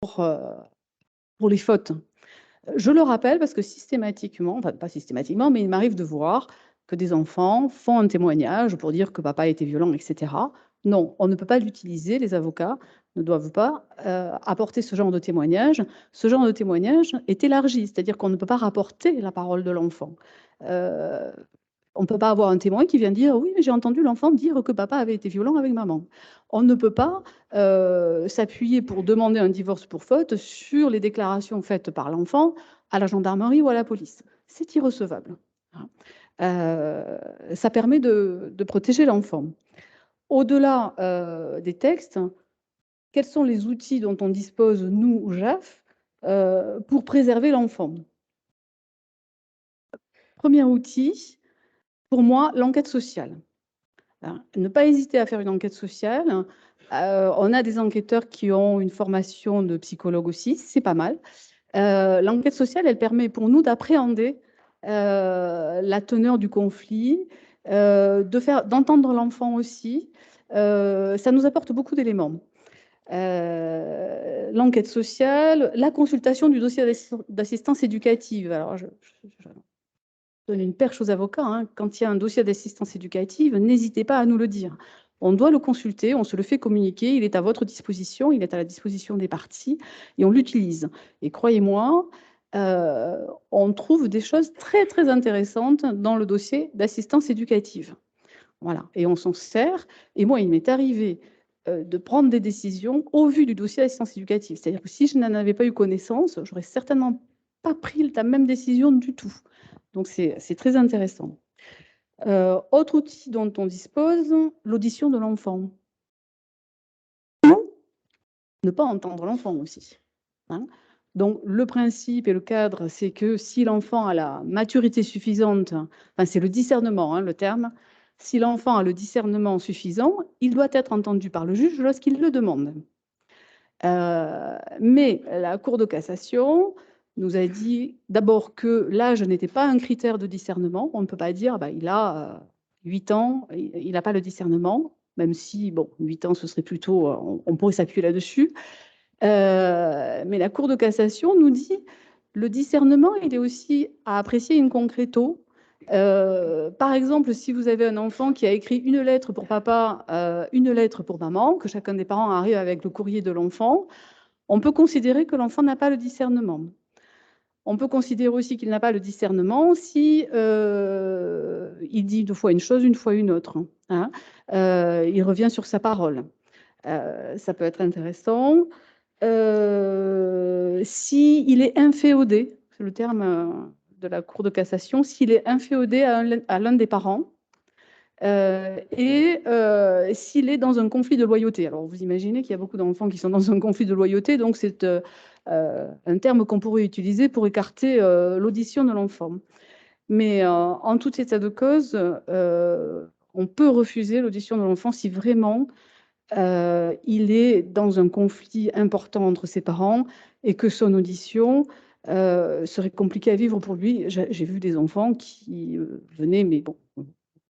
pour les fautes. Je le rappelle parce que systématiquement, enfin pas systématiquement, mais il m'arrive de voir que des enfants font un témoignage pour dire que papa était violent, et cetera. Non, on ne peut pas l'utiliser, les avocats ne doivent pas, apporter ce genre de témoignage. Ce genre de témoignage est élargi, c'est-à-dire qu'on ne peut pas rapporter la parole de l'enfant. Heu, on ne peut pas avoir un témoin qui vient dire: «Oui, mais j'ai entendu l'enfant dire que papa avait été violent avec maman». On ne peut pas, s'appuyer pour demander un divorce pour faute sur les déclarations faites par l'enfant à la gendarmerie ou à la police. C'est irrecevable, hein. Ça permet de protéger l'enfant. Au-delà, des textes, quels sont les outils dont on dispose, nous, JAF, pour préserver l'enfant? Premier outil, pour moi, l'enquête sociale. Hein, ne pas hésiter à faire une enquête sociale. On a des enquêteurs qui ont une formation de psychologue aussi, c'est pas mal. L'enquête sociale, elle permet pour nous d'appréhender, la teneur du conflit, d'entendre l'enfant aussi. Ça nous apporte beaucoup d'éléments. L'enquête sociale, la consultation du dossier d'assistance éducative. Alors je donne une perche aux avocats, hein. Quand il y a un dossier d'assistance éducative, n'hésitez pas à nous le dire. On doit le consulter, on se le fait communiquer, il est à votre disposition, il est à la disposition des parties et on l'utilise. Et croyez-moi, on trouve des choses très, très intéressantes dans le dossier d'assistance éducative. Voilà, et on s'en sert. Et moi, il m'est arrivé, de prendre des décisions au vu du dossier d'assistance éducative. C'est-à-dire que si je n'en avais pas eu connaissance, j'aurais certainement pas pris la même décision du tout. Donc c'est très intéressant. Autre outil dont on dispose, l'audition de l'enfant. Ne pas entendre l'enfant aussi, hein. Donc le principe et le cadre, c'est que si l'enfant a la maturité suffisante, enfin c'est le discernement, hein, le terme. Si l'enfant a le discernement suffisant, il doit être entendu par le juge lorsqu'il le demande. Mais la Cour de cassation nous a dit d'abord que l'âge n'était pas un critère de discernement. On ne peut pas dire: «Bah, il a, 8 ans, il n'a pas le discernement», même si bon, 8 ans, ce serait plutôt, on pourrait s'appuyer là-dessus. Mais la Cour de cassation nous dit: «Le discernement, il est aussi à apprécier in concreto». Par exemple, si vous avez un enfant qui a écrit une lettre pour papa, une lettre pour maman, que chacun des parents arrive avec le courrier de l'enfant, on peut considérer que l'enfant n'a pas le discernement. On peut considérer aussi qu'il n'a pas le discernement si, il dit 2 fois une chose, une fois une autre, hein. Il revient sur sa parole. Ça peut être intéressant. S'il est inféodé, c'est le terme, de la Cour de cassation, s'il est inféodé à l'un des parents, et s'il est dans un conflit de loyauté. Alors vous imaginez qu'il y a beaucoup d'enfants qui sont dans un conflit de loyauté, donc c'est, un terme qu'on pourrait utiliser pour écarter, l'audition de l'enfant. Mais, en tout état de cause, on peut refuser l'audition de l'enfant si vraiment, il est dans un conflit important entre ses parents et que son audition, serait compliquée à vivre pour lui. J'ai vu des enfants qui, venaient, mais bon, vous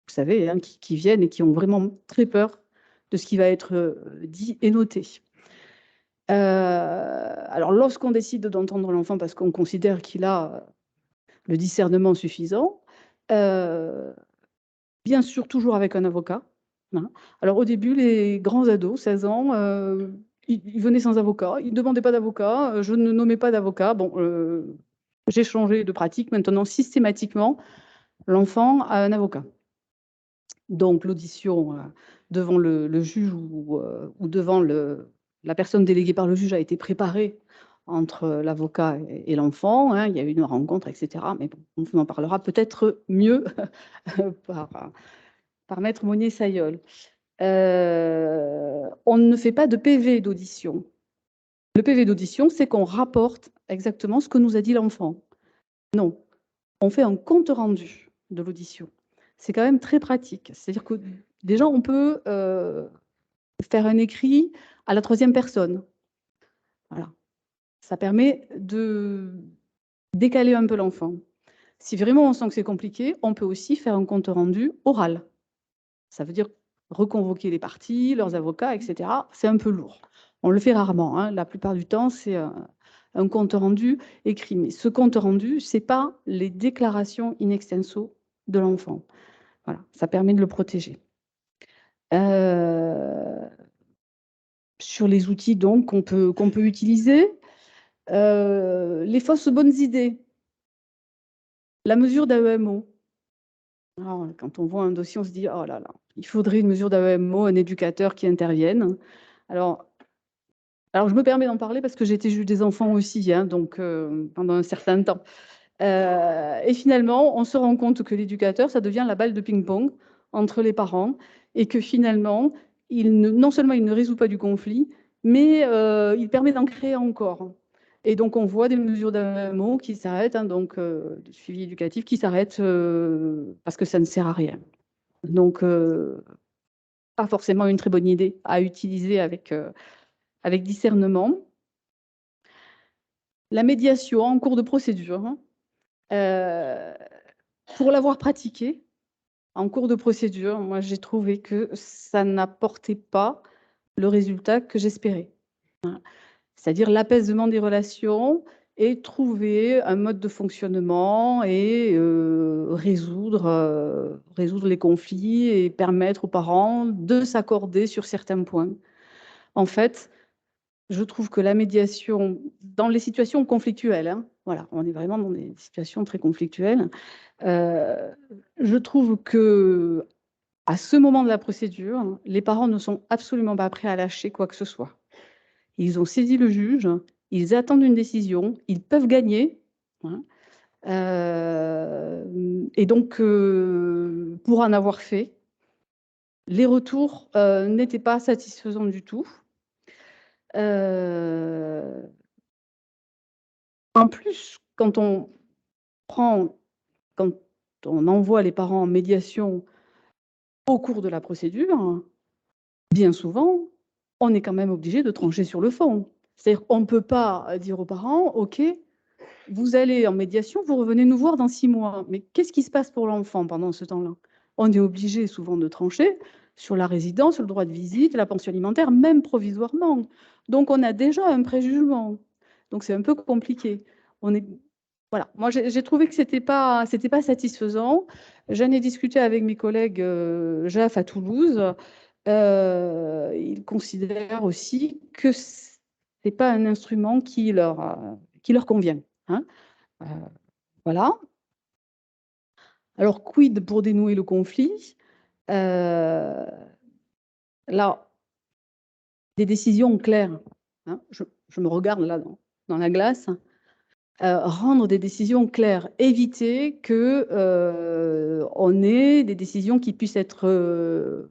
savez, hein, qui viennent et qui ont vraiment très peur de ce qui va être, dit et noté. Alors lorsqu'on décide d'entendre l'enfant parce qu'on considère qu'il a, le discernement suffisant, heu, bien sûr toujours avec un avocat, hein. Alors au début, les grands ados, 16 ans, ils venaient sans avocat, ils ne demandaient pas d'avocat, je ne nommais pas d'avocat. Bon, j'ai changé de pratique. Maintenant, systématiquement, l'enfant a un avocat. Donc l'audition, devant le juge ou devant la personne déléguée par le juge a été préparée entre l'avocat et l'enfant, hein. Il y a eu une rencontre et cetera, mais bon, on en parlera peut-être mieux par par maître Monnier-Saillol. On ne fait pas de PV d'audition. Le PV d'audition, c'est qu'on rapporte exactement ce que nous a dit l'enfant. Non, on fait un compte rendu de l'audition. C'est quand même très pratique. C'est-à-dire que déjà on peut, faire un écrit à la troisième personne. Voilà. Ça permet de décaler un peu l'enfant. Si vraiment on sent que c'est compliqué, on peut aussi faire un compte rendu oral. Ça veut dire reconvoquer les parties, leurs avocats et cetera. C'est un peu lourd. On le fait rarement, hein. La plupart du temps, c'est un compte rendu écrit. Mais ce compte rendu, ce n'est pas les déclarations in extenso de l'enfant. Voilà, ça permet de le protéger. Sur les outils donc qu'on peut utiliser, les fausses bonnes idées, la mesure d'AEMO. Alors, quand on voit un dossier, on se dit: «Oh là là, il faudrait une mesure d'AEMO, un éducateur qui intervienne». Alors je me permets d'en parler parce que j'ai été juge des enfants aussi, hein, donc pendant un certain temps. Et finalement, on se rend compte que l'éducateur, ça devient la balle de ping-pong entre les parents et que finalement, non seulement il ne résout pas du conflit, mais il permet d'en créer encore. Et donc, on voit des mesures d'AEMO qui s'arrêtent, hein, donc du suivi éducatif qui s'arrêtent parce que ça ne sert à rien. Donc, pas forcément une très bonne idée à utiliser avec discernement. La médiation en cours de procédure, hein, pour l'avoir pratiquée, en cours de procédure, moi, j'ai trouvé que ça n'apportait pas le résultat que j'espérais. Voilà. C'est-à-dire l'apaisement des relations et trouver un mode de fonctionnement et résoudre les conflits et permettre aux parents de s'accorder sur certains points. En fait, je trouve que la médiation dans les situations conflictuelles, hein, voilà, on est vraiment dans des situations très conflictuelles, je trouve qu'à ce moment de la procédure, les parents ne sont absolument pas prêts à lâcher quoi que ce soit. Ils ont saisi le juge, ils attendent une décision, ils peuvent gagner, hein, et donc pour en avoir fait, les retours, n'étaient pas satisfaisants du tout. Heu, En plus, quand on envoie les parents en médiation au cours de la procédure, bien souvent, on est quand même obligé de trancher sur le fond. C'est-à-dire qu'on ne peut pas dire aux parents: «OK, vous allez en médiation, vous revenez nous voir dans 6 mois». Mais qu'est-ce qui se passe pour l'enfant pendant ce temps-là? On est obligé souvent de trancher sur la résidence, sur le droit de visite, la pension alimentaire, même provisoirement. Donc on a déjà un préjugement. Donc c'est un peu compliqué. On est Voilà, moi j'ai trouvé que c'était pas satisfaisant. J'en ai discuté avec mes collègues, JAF à Toulouse. Ils considèrent aussi que c'est pas un instrument qui leur convient, hein. Heu, voilà. Alors quid pour dénouer le conflit? Heu, là, des décisions claires, hein. Je me regarde là dans la glace. Rendre des décisions claires, éviter que, on ait des décisions qui puissent être,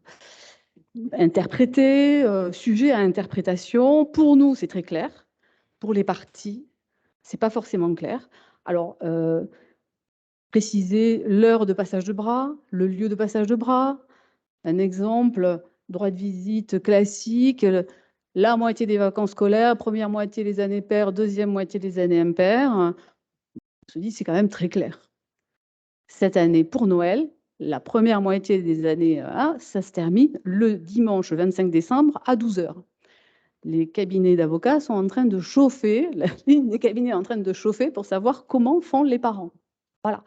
interprétées, sujets à interprétation. Pour nous, c'est très clair. Pour les parties, c'est pas forcément clair. Alors, préciser l'heure de passage de bras, le lieu de passage de bras. Un exemple, droit de visite classique, la moitié des vacances scolaires, première moitié les années paires, deuxième moitié les années impaires. On se dit: «C'est quand même très clair». Cette année, pour Noël, la première moitié des années A, ça se termine le dimanche 25 décembre à 12h. Les cabinets d'avocats sont en train de chauffer, la ligne des cabinets est en train de chauffer pour savoir comment font les parents. Voilà.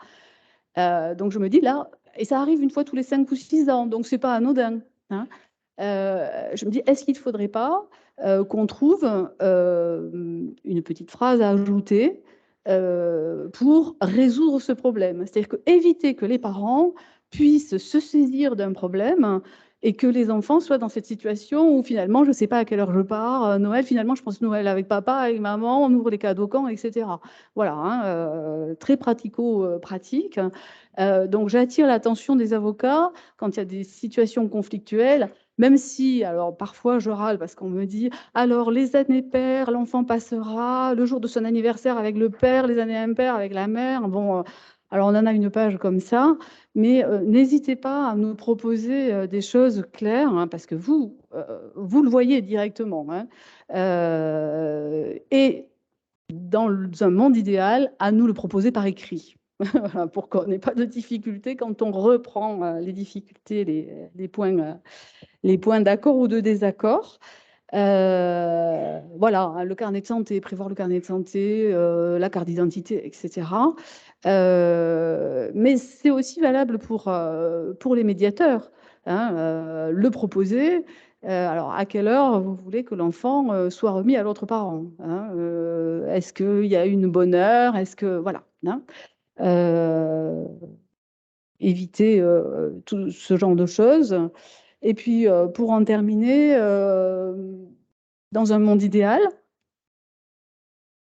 Donc je me dis là, et ça arrive une fois tous les 5 ou 6 ans, donc c'est pas anodin, hein. Je me dis: «Est-ce qu'il ne faudrait pas, qu'on trouve, une petite phrase à ajouter, pour résoudre ce problème?» C'est-à-dire qu'éviter que les parents puissent se saisir d'un problème et que les enfants soient dans cette situation où finalement je ne sais pas à quelle heure je pars, Noël, finalement je pense Noël avec papa, avec maman, on ouvre les cadeaux quand et cetera. Voilà, hein, très pratico pratique. Donc j'attire l'attention des avocats quand il y a des situations conflictuelles. Même si, alors parfois je râle parce qu'on me dit: «Alors les années paires, l'enfant passera le jour de son anniversaire avec le père, les années impaires avec la mère». Bon, alors on en a une page comme ça, mais n'hésitez pas à nous proposer, des choses claires, hein, parce que vous le voyez directement, hein. Et dans un monde idéal, à nous le proposer par écrit. Voilà, pour qu'on n'ait pas de difficultés quand on reprend, les difficultés, les points d'accord ou de désaccord. Voilà, hein, le carnet de santé, prévoir le carnet de santé, la carte d'identité, et cetera. Mais c'est aussi valable pour les médiateurs, hein, le proposer. Alors, à quelle heure vous voulez que l'enfant soit remis à l'autre parent, hein, est-ce qu'il y a une bonne heure? Est-ce que voilà, hein, euh, éviter tout ce genre de choses. Et puis, pour en terminer, dans un monde idéal,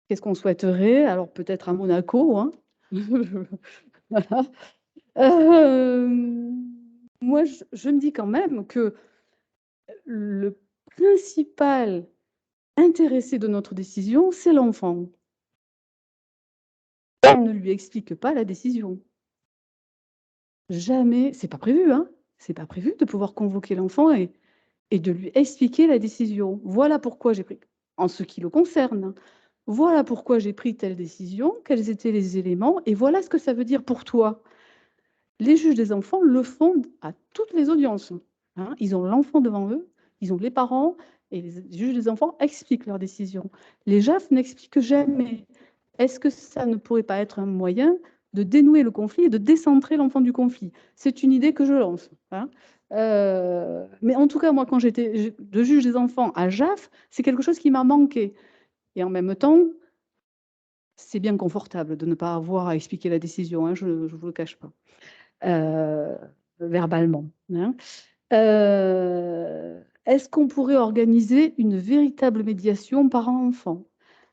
qu'est-ce qu'on souhaiterait? Alors, peut-être à Monaco, hein. Voilà. Euh, Moi, je me dis quand même que le principal intéressé de notre décision, c'est l'enfant. On ne lui explique pas la décision. Jamais, c'est pas prévu, hein. C'est pas prévu de pouvoir convoquer l'enfant et de lui expliquer la décision. Voilà pourquoi j'ai pris, en ce qui le concerne, voilà pourquoi j'ai pris telle décision, quels étaient les éléments, et voilà ce que ça veut dire pour toi. Les juges des enfants le font à toutes les audiences, hein. Ils ont l'enfant devant eux, ils ont les parents, et les juges des enfants expliquent leurs décisions. Les JAF n'expliquent jamais. Est-ce que ça ne pourrait pas être un moyen de dénouer le conflit et de décentrer l'enfant du conflit? C'est une idée que je lance, hein. Mais en tout cas, moi, quand j'étais de juge des enfants à JAF, c'est quelque chose qui m'a manqué. Et en même temps, c'est bien confortable de ne pas avoir à expliquer la décision, hein, je ne vous le cache pas, euh, verbalement, hein. Est-ce qu'on pourrait organiser une véritable médiation parent-enfant?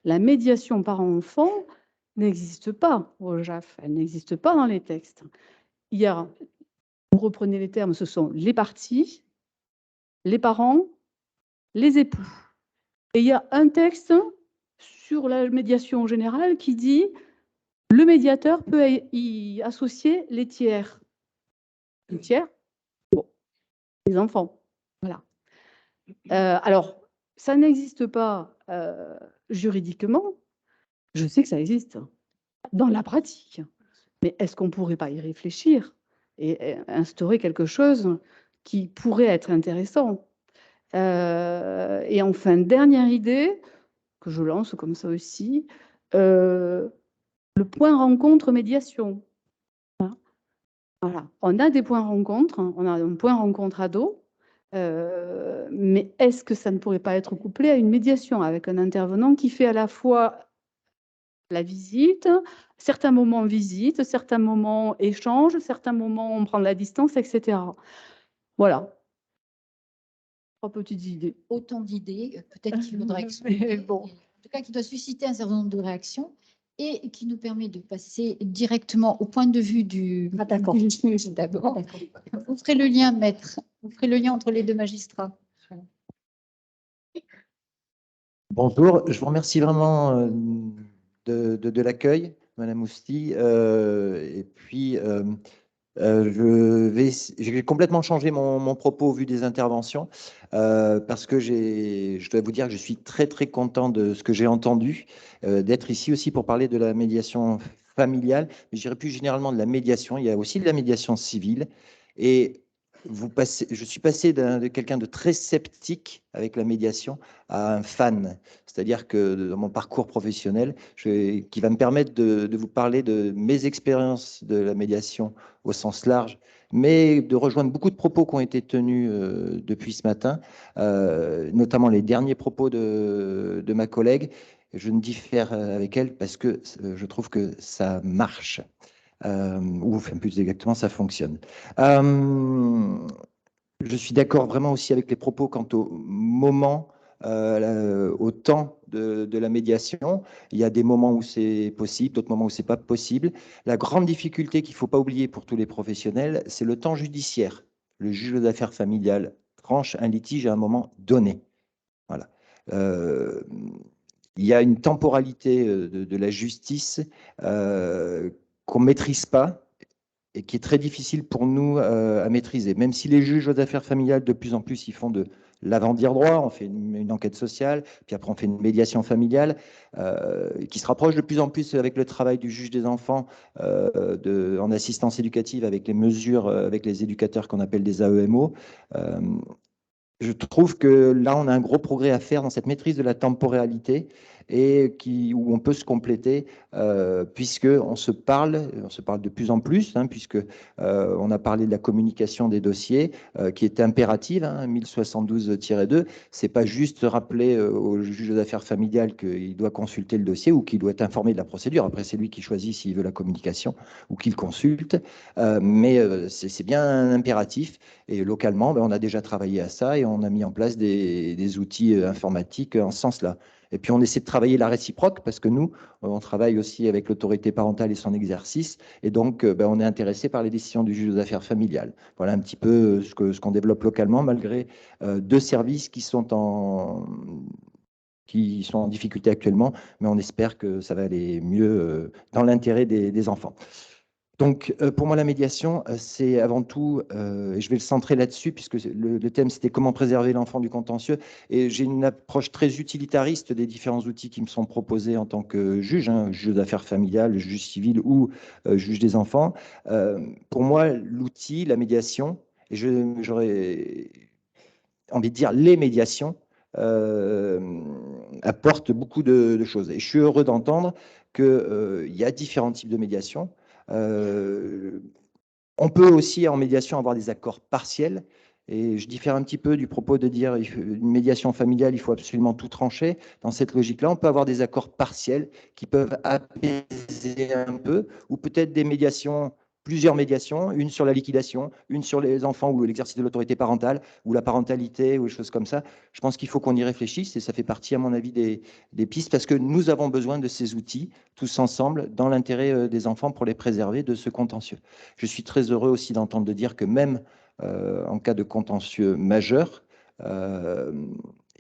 La médiation parent-enfant n'existe pas au JAF, elle n'existe pas dans les textes. Il y a, vous reprenez les termes, ce sont les parties, les parents, les époux. Et il y a un texte sur la médiation générale qui dit le médiateur peut y associer les tiers. Les tiers, bon, les enfants. Voilà. Alors, ça n'existe pas juridiquement. Je sais que ça existe dans la pratique. Mais est-ce qu'on ne pourrait pas y réfléchir et instaurer quelque chose qui pourrait être intéressant? Et enfin, dernière idée que je lance comme ça aussi, le point rencontre médiation. Voilà, on a des points rencontres, on a un point rencontre ado, mais est-ce que ça ne pourrait pas être couplé à une médiation avec un intervenant qui fait à la fois la visite, certains moments visite, certains moments échange, certains moments on prend de la distance, etc. Voilà, 3 petites idées. Autant d'idées, peut-être qu'il faudra Mais expliquer, bon. en tout cas qui doit susciter un certain nombre de réactions et qui nous permet de passer directement au point de vue du juge d'abord. Vous ferez le lien, maître, vous ferez le lien entre les deux magistrats. Bonjour, je vous remercie vraiment de l'accueil, Madame Ousti. Et puis, j'ai complètement changé mon propos au vu des interventions parce que je dois vous dire que je suis très très content de ce que j'ai entendu, d'être ici aussi pour parler de la médiation familiale, mais je dirais plus généralement de la médiation. Il y a aussi de la médiation civile et je suis passé de quelqu'un de très sceptique avec la médiation à un fan. C'est-à-dire que dans mon parcours professionnel, qui va me permettre de vous parler de mes expériences de la médiation au sens large, mais de rejoindre beaucoup de propos qui ont été tenus depuis ce matin, notamment les derniers propos de ma collègue. Je ne diffère avec elle parce que je trouve que ça marche. Ou enfin, plus exactement, ça fonctionne. Je suis d'accord vraiment aussi avec les propos quant au moment, au temps de la médiation. Il y a des moments où c'est possible, d'autres moments où c'est pas possible. La grande difficulté qu'il ne faut pas oublier pour tous les professionnels, c'est le temps judiciaire. Le juge aux affaires familiales tranche un litige à un moment donné. Voilà. Il y a une temporalité de la justice qu'on ne maîtrise pas et qui est très difficile pour nous à maîtriser. Même si les juges aux affaires familiales, de plus en plus, ils font de l'avant-dire droit, on fait une enquête sociale, puis après on fait une médiation familiale, qui se rapproche de plus en plus avec le travail du juge des enfants en assistance éducative avec les mesures, avec les éducateurs qu'on appelle des AEMO. je trouve que là, on a un gros progrès à faire dans cette maîtrise de la temporalité et où on peut se compléter, puisque on se parle de plus en plus, hein, puisque on a parlé de la communication des dossiers qui est impérative, hein, 1072-2. C'est pas juste rappeler au juge aux affaires familiales qu'il doit consulter le dossier ou qu'il doit être informé de la procédure. Après, c'est lui qui choisit s'il veut la communication ou qu'il consulte, mais c'est bien un impératif. Et localement, ben, on a déjà travaillé à ça et on a mis en place des outils informatiques en ce sens-là. Et puis, on essaie de travailler la réciproque parce que nous, on travaille aussi avec l'autorité parentale et son exercice. Et donc, ben, on est intéressé par les décisions du juge aux affaires familiales. Voilà un petit peu ce qu'on développe localement, malgré deux services qui sont en difficulté actuellement, mais on espère que ça va aller mieux dans l'intérêt des enfants. Donc, pour moi, la médiation, c'est avant tout, et je vais le centrer là-dessus, puisque le thème, c'était comment préserver l'enfant du contentieux. Et j'ai une approche très utilitariste des différents outils qui me sont proposés en tant que juge, hein, juge d'affaires familiales, juge civil ou juge des enfants. Pour moi, l'outil, la médiation, et j'aurais envie de dire les médiations, apportent beaucoup de choses. Et je suis heureux d'entendre qu'il y a différents types de médiation. On peut aussi en médiation avoir des accords partiels. Et je diffère un petit peu du propos de dire une médiation familiale, il faut absolument tout trancher. Dans cette logique-là, on peut avoir des accords partiels qui peuvent apaiser un peu, ou peut-être des médiations, plusieurs médiations, une sur la liquidation, une sur les enfants ou l'exercice de l'autorité parentale, ou la parentalité, ou des choses comme ça. Je pense qu'il faut qu'on y réfléchisse et ça fait partie, à mon avis, des pistes, parce que nous avons besoin de ces outils, tous ensemble, dans l'intérêt des enfants pour les préserver de ce contentieux. Je suis très heureux aussi d'entendre de dire que même en cas de contentieux majeur, il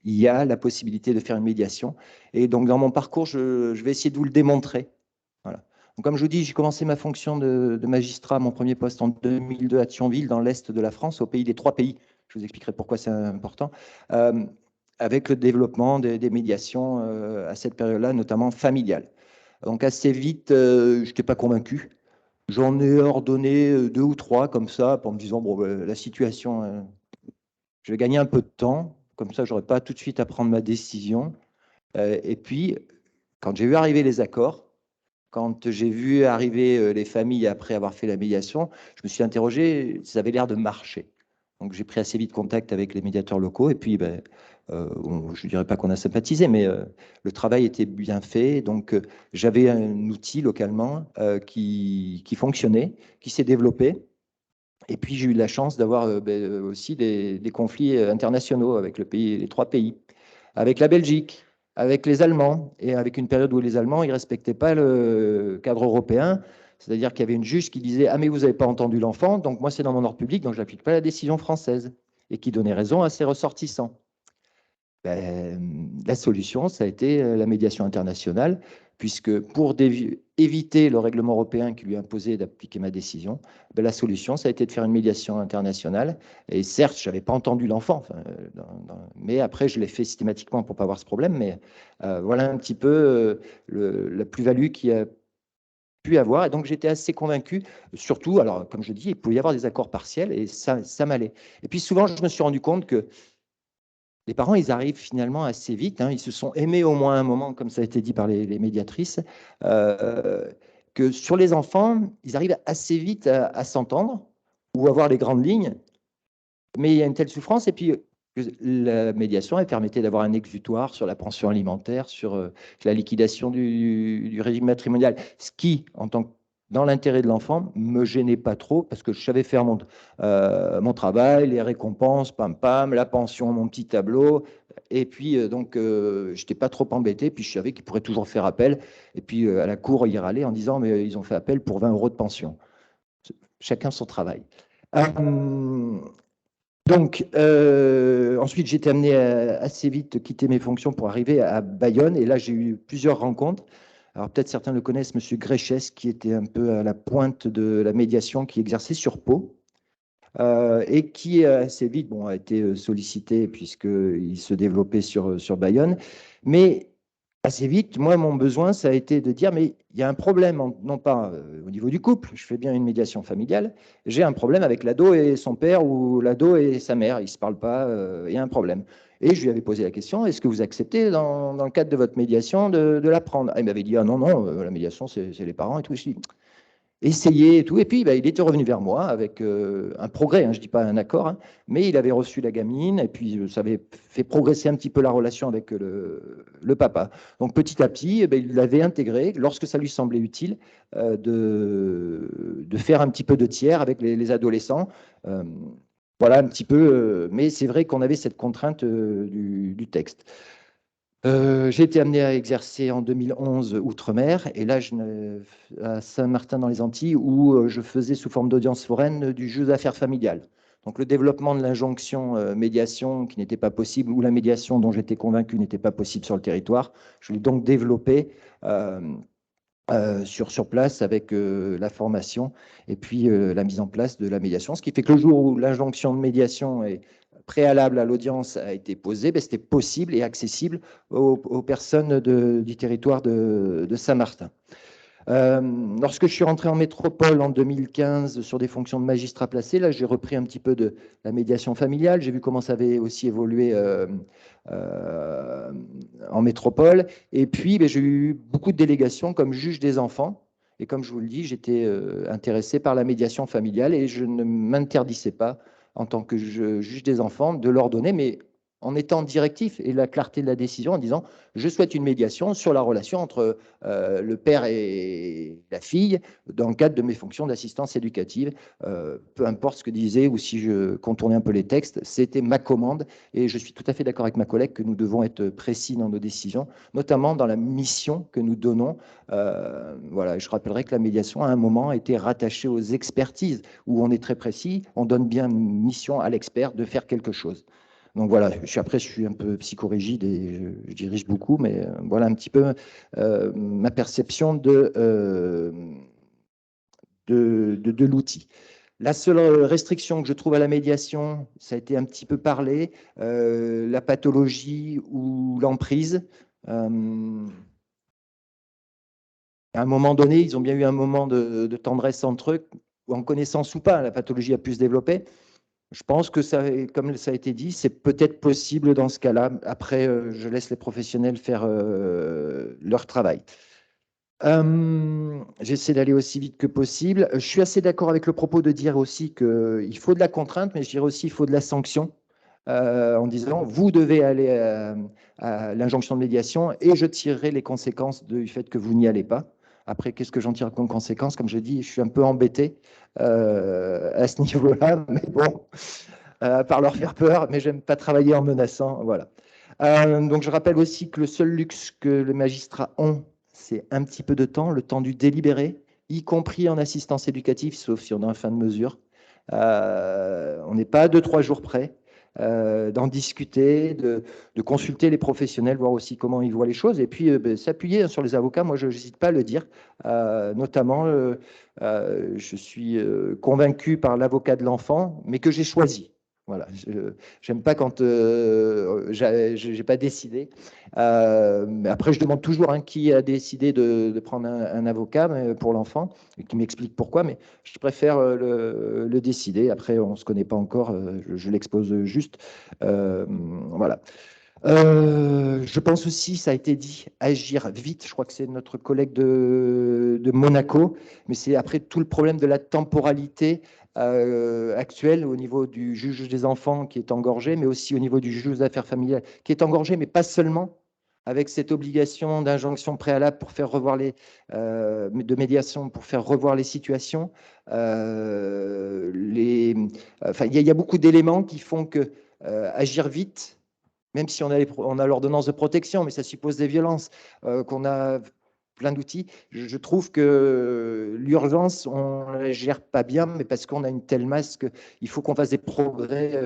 y a la possibilité de faire une médiation. Et donc, dans mon parcours, je vais essayer de vous le démontrer. Voilà. Donc, comme je vous dis, j'ai commencé ma fonction de magistrat, mon premier poste en 2002 à Thionville, dans l'Est de la France, au pays des trois pays. Je vous expliquerai pourquoi c'est important. Avec le développement des médiations à cette période-là, notamment familiales. Donc, assez vite, je n'étais pas convaincu. J'en ai ordonné deux ou trois comme ça, en me disant, bon, la situation, je vais gagner un peu de temps, comme ça, je n'aurai pas tout de suite à prendre ma décision. Et puis, quand j'ai vu arriver les accords, quand j'ai vu arriver les familles après avoir fait la médiation, je me suis interrogé, ça avait l'air de marcher. Donc j'ai pris assez vite contact avec les médiateurs locaux et puis ben, je ne dirais pas qu'on a sympathisé, mais le travail était bien fait. Donc j'avais un outil localement qui fonctionnait, qui s'est développé. Et puis j'ai eu la chance d'avoir aussi des conflits internationaux avec les trois pays, avec la Belgique, avec les Allemands, et avec une période où les Allemands ne respectaient pas le cadre européen, c'est-à-dire qu'il y avait une juge qui disait « Ah mais vous n'avez pas entendu l'enfant, donc moi c'est dans mon ordre public, donc je n'applique pas la décision française », et qui donnait raison à ses ressortissants. La solution, ça a été la médiation internationale, puisque pour éviter le règlement européen qui lui imposait d'appliquer ma décision, la solution, ça a été de faire une médiation internationale. Et certes, je n'avais pas entendu l'enfant, mais après, je l'ai fait systématiquement pour ne pas avoir ce problème. Mais voilà un petit peu la plus-value qu'il a pu avoir. Et donc, j'étais assez convaincu, surtout, alors, comme je dis, il pouvait y avoir des accords partiels, et ça m'allait. Et puis, souvent, je me suis rendu compte que les parents, ils arrivent finalement assez vite, hein, ils se sont aimés au moins un moment, comme ça a été dit par les médiatrices, que sur les enfants, ils arrivent assez vite à s'entendre ou à voir les grandes lignes, mais il y a une telle souffrance, et puis la médiation, elle permettait d'avoir un exutoire sur la pension alimentaire, sur la liquidation du régime matrimonial, ce qui, dans l'intérêt de l'enfant, me gênait pas trop parce que je savais faire mon travail, les récompenses, pam pam, la pension, mon petit tableau. Et puis, donc, je n'étais pas trop embêté. Puis, je savais qu'ils pourraient toujours faire appel. Et puis, à la cour, y râler en disant, mais ils ont fait appel pour 20 € de pension. Chacun son travail. Donc, ensuite, j'ai été amené à assez vite quitter mes fonctions pour arriver à Bayonne. Et là, j'ai eu plusieurs rencontres. Alors, peut-être certains le connaissent, M. Gréchès, qui était un peu à la pointe de la médiation, qui exerçait sur Pau, et qui assez vite a été sollicité puisqu'il se développait sur Bayonne. Mais assez vite, moi, mon besoin, ça a été de dire, mais il y a un problème, non pas au niveau du couple, je fais bien une médiation familiale, j'ai un problème avec l'ado et son père ou l'ado et sa mère, ils ne se parlent pas, il y a un problème. Et je lui avais posé la question, est-ce que vous acceptez dans le cadre de votre médiation de l'apprendre? Il m'avait dit, ah non, non, la médiation, c'est les parents et tout. Je dis, essayer et tout. Et puis, il était revenu vers moi avec un progrès, hein, je ne dis pas un accord, hein, mais il avait reçu la gamine et puis ça avait fait progresser un petit peu la relation avec le papa. Donc, petit à petit, il l'avait intégré, lorsque ça lui semblait utile, de faire un petit peu de tiers avec les adolescents. Euh, voilà un petit peu, mais c'est vrai qu'on avait cette contrainte du texte. J'ai été amené à exercer en 2011 outre-mer, et là, à Saint-Martin-dans-les-Antilles, où je faisais sous forme d'audience foraine du juge d'affaires familiales. Donc le développement de l'injonction médiation qui n'était pas possible, ou la médiation dont j'étais convaincu n'était pas possible sur le territoire, je l'ai donc développé sur place avec la formation et puis la mise en place de la médiation. Ce qui fait que le jour où l'injonction de médiation est préalable à l'audience a été posée, c'était possible et accessible aux personnes du territoire de Saint-Martin. Lorsque je suis rentré en métropole en 2015 sur des fonctions de magistrat placé, là j'ai repris un petit peu de la médiation familiale, j'ai vu comment ça avait aussi évolué en métropole, et puis j'ai eu beaucoup de délégations comme juge des enfants, et comme je vous le dis, j'étais intéressé par la médiation familiale, et je ne m'interdisais pas en tant que juge des enfants de leur donner, mais en étant directif et la clarté de la décision, en disant je souhaite une médiation sur la relation entre le père et la fille dans le cadre de mes fonctions d'assistance éducative. Peu importe ce que disait ou si je contournais un peu les textes, c'était ma commande et je suis tout à fait d'accord avec ma collègue que nous devons être précis dans nos décisions, notamment dans la mission que nous donnons. Voilà, je rappellerai que la médiation à un moment a été rattachée aux expertises où on est très précis, on donne bien mission à l'expert de faire quelque chose. Donc voilà, après, je suis un peu psychorigide et je dirige beaucoup, mais voilà un petit peu ma perception de l'outil. La seule restriction que je trouve à la médiation, ça a été un petit peu parlé, la pathologie ou l'emprise. À un moment donné, ils ont bien eu un moment de tendresse entre eux, en connaissance ou pas, la pathologie a pu se développer. Je pense que ça, comme ça a été dit, c'est peut-être possible dans ce cas-là. Après, je laisse les professionnels faire leur travail. J'essaie d'aller aussi vite que possible. Je suis assez d'accord avec le propos de dire aussi qu'il faut de la contrainte, mais je dirais aussi qu'il faut de la sanction, en disant vous devez aller à l'injonction de médiation et je tirerai les conséquences du fait que vous n'y allez pas. Après, qu'est-ce que j'en tire comme conséquence? Comme je dis, je suis un peu embêté à ce niveau-là, mais bon, par leur faire peur, mais j'aime pas travailler en menaçant. Voilà. Donc, je rappelle aussi que le seul luxe que les magistrats ont, c'est un petit peu de temps, le temps du délibéré, y compris en assistance éducative, sauf si on est en fin de mesure. On n'est pas à 2-3 jours près. D'en discuter, de consulter les professionnels, voir aussi comment ils voient les choses, et puis s'appuyer sur les avocats. Moi, je n'hésite pas à le dire. Notamment, je suis convaincu par l'avocat de l'enfant, mais que j'ai choisi. Voilà, j'aime pas quand j'ai pas décidé. Mais après, je demande toujours qui a décidé de prendre un avocat pour l'enfant et qui m'explique pourquoi. Mais je préfère le décider. Après, on se connaît pas encore. Je l'expose juste. Voilà. Je pense aussi, ça a été dit, agir vite. Je crois que c'est notre collègue de Monaco, mais c'est après tout le problème de la temporalité actuelle au niveau du juge des enfants qui est engorgé, mais aussi au niveau du juge d'affaires familiales qui est engorgé, mais pas seulement avec cette obligation d'injonction préalable pour faire revoir de médiation pour faire revoir les situations. Enfin, il y a beaucoup d'éléments qui font que agir vite, même si on a l'ordonnance de protection, mais ça suppose des violences, qu'on a plein d'outils. Je trouve que l'urgence, on ne la gère pas bien, mais parce qu'on a une telle masse qu'il faut qu'on fasse des progrès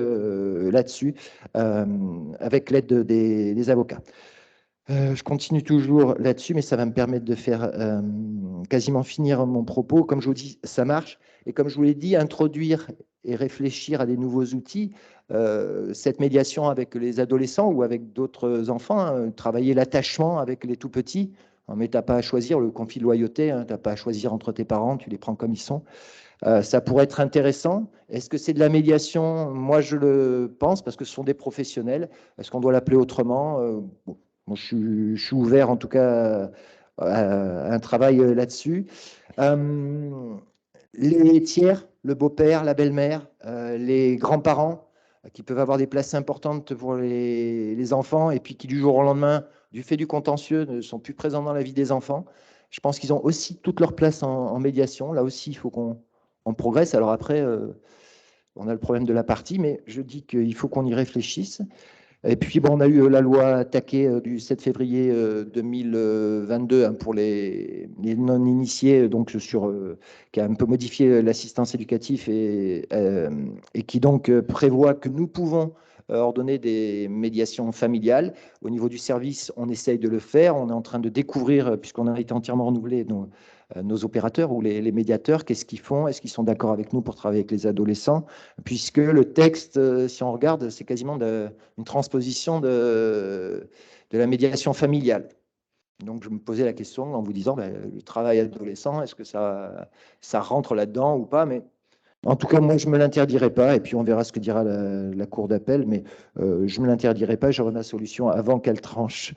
là-dessus, avec l'aide des avocats. Je continue toujours là-dessus, mais ça va me permettre de faire quasiment finir mon propos. Comme je vous dis, ça marche. Et comme je vous l'ai dit, introduire et réfléchir à des nouveaux outils. Cette médiation avec les adolescents ou avec d'autres enfants, hein, travailler l'attachement avec les tout-petits. Mais tu n'as pas à choisir le conflit de loyauté, hein, tu n'as pas à choisir entre tes parents, tu les prends comme ils sont. Ça pourrait être intéressant. Est-ce que c'est de la médiation? Moi, je le pense parce que ce sont des professionnels. Est-ce qu'on doit l'appeler autrement? Bon, moi, je suis ouvert en tout cas à un travail là-dessus. Les tiers, le beau-père, la belle-mère, les grands-parents qui peuvent avoir des places importantes pour les enfants et puis qui du jour au lendemain, du fait du contentieux, ne sont plus présents dans la vie des enfants. Je pense qu'ils ont aussi toute leur place en médiation. Là aussi, il faut qu'on progresse. Alors après, on a le problème de la partie, mais je dis qu'il faut qu'on y réfléchisse. Et puis, bon, on a eu la loi Taquet du 7 février 2022 hein, pour les non-initiés, donc qui a un peu modifié l'assistance éducative et qui donc prévoit que nous pouvons ordonner des médiations familiales. Au niveau du service, on essaye de le faire. On est en train de découvrir, puisqu'on a été entièrement renouvelé, nos opérateurs ou les médiateurs, qu'est-ce qu'ils font? Est-ce qu'ils sont d'accord avec nous pour travailler avec les adolescents? Puisque le texte, si on regarde, c'est quasiment une transposition de la médiation familiale. Donc, je me posais la question en vous disant, le travail adolescent, est-ce que ça rentre là-dedans ou pas? Mais en tout cas, moi, je ne me l'interdirai pas, et puis on verra ce que dira la Cour d'appel, mais je ne me l'interdirai pas, j'aurai ma solution avant qu'elle tranche.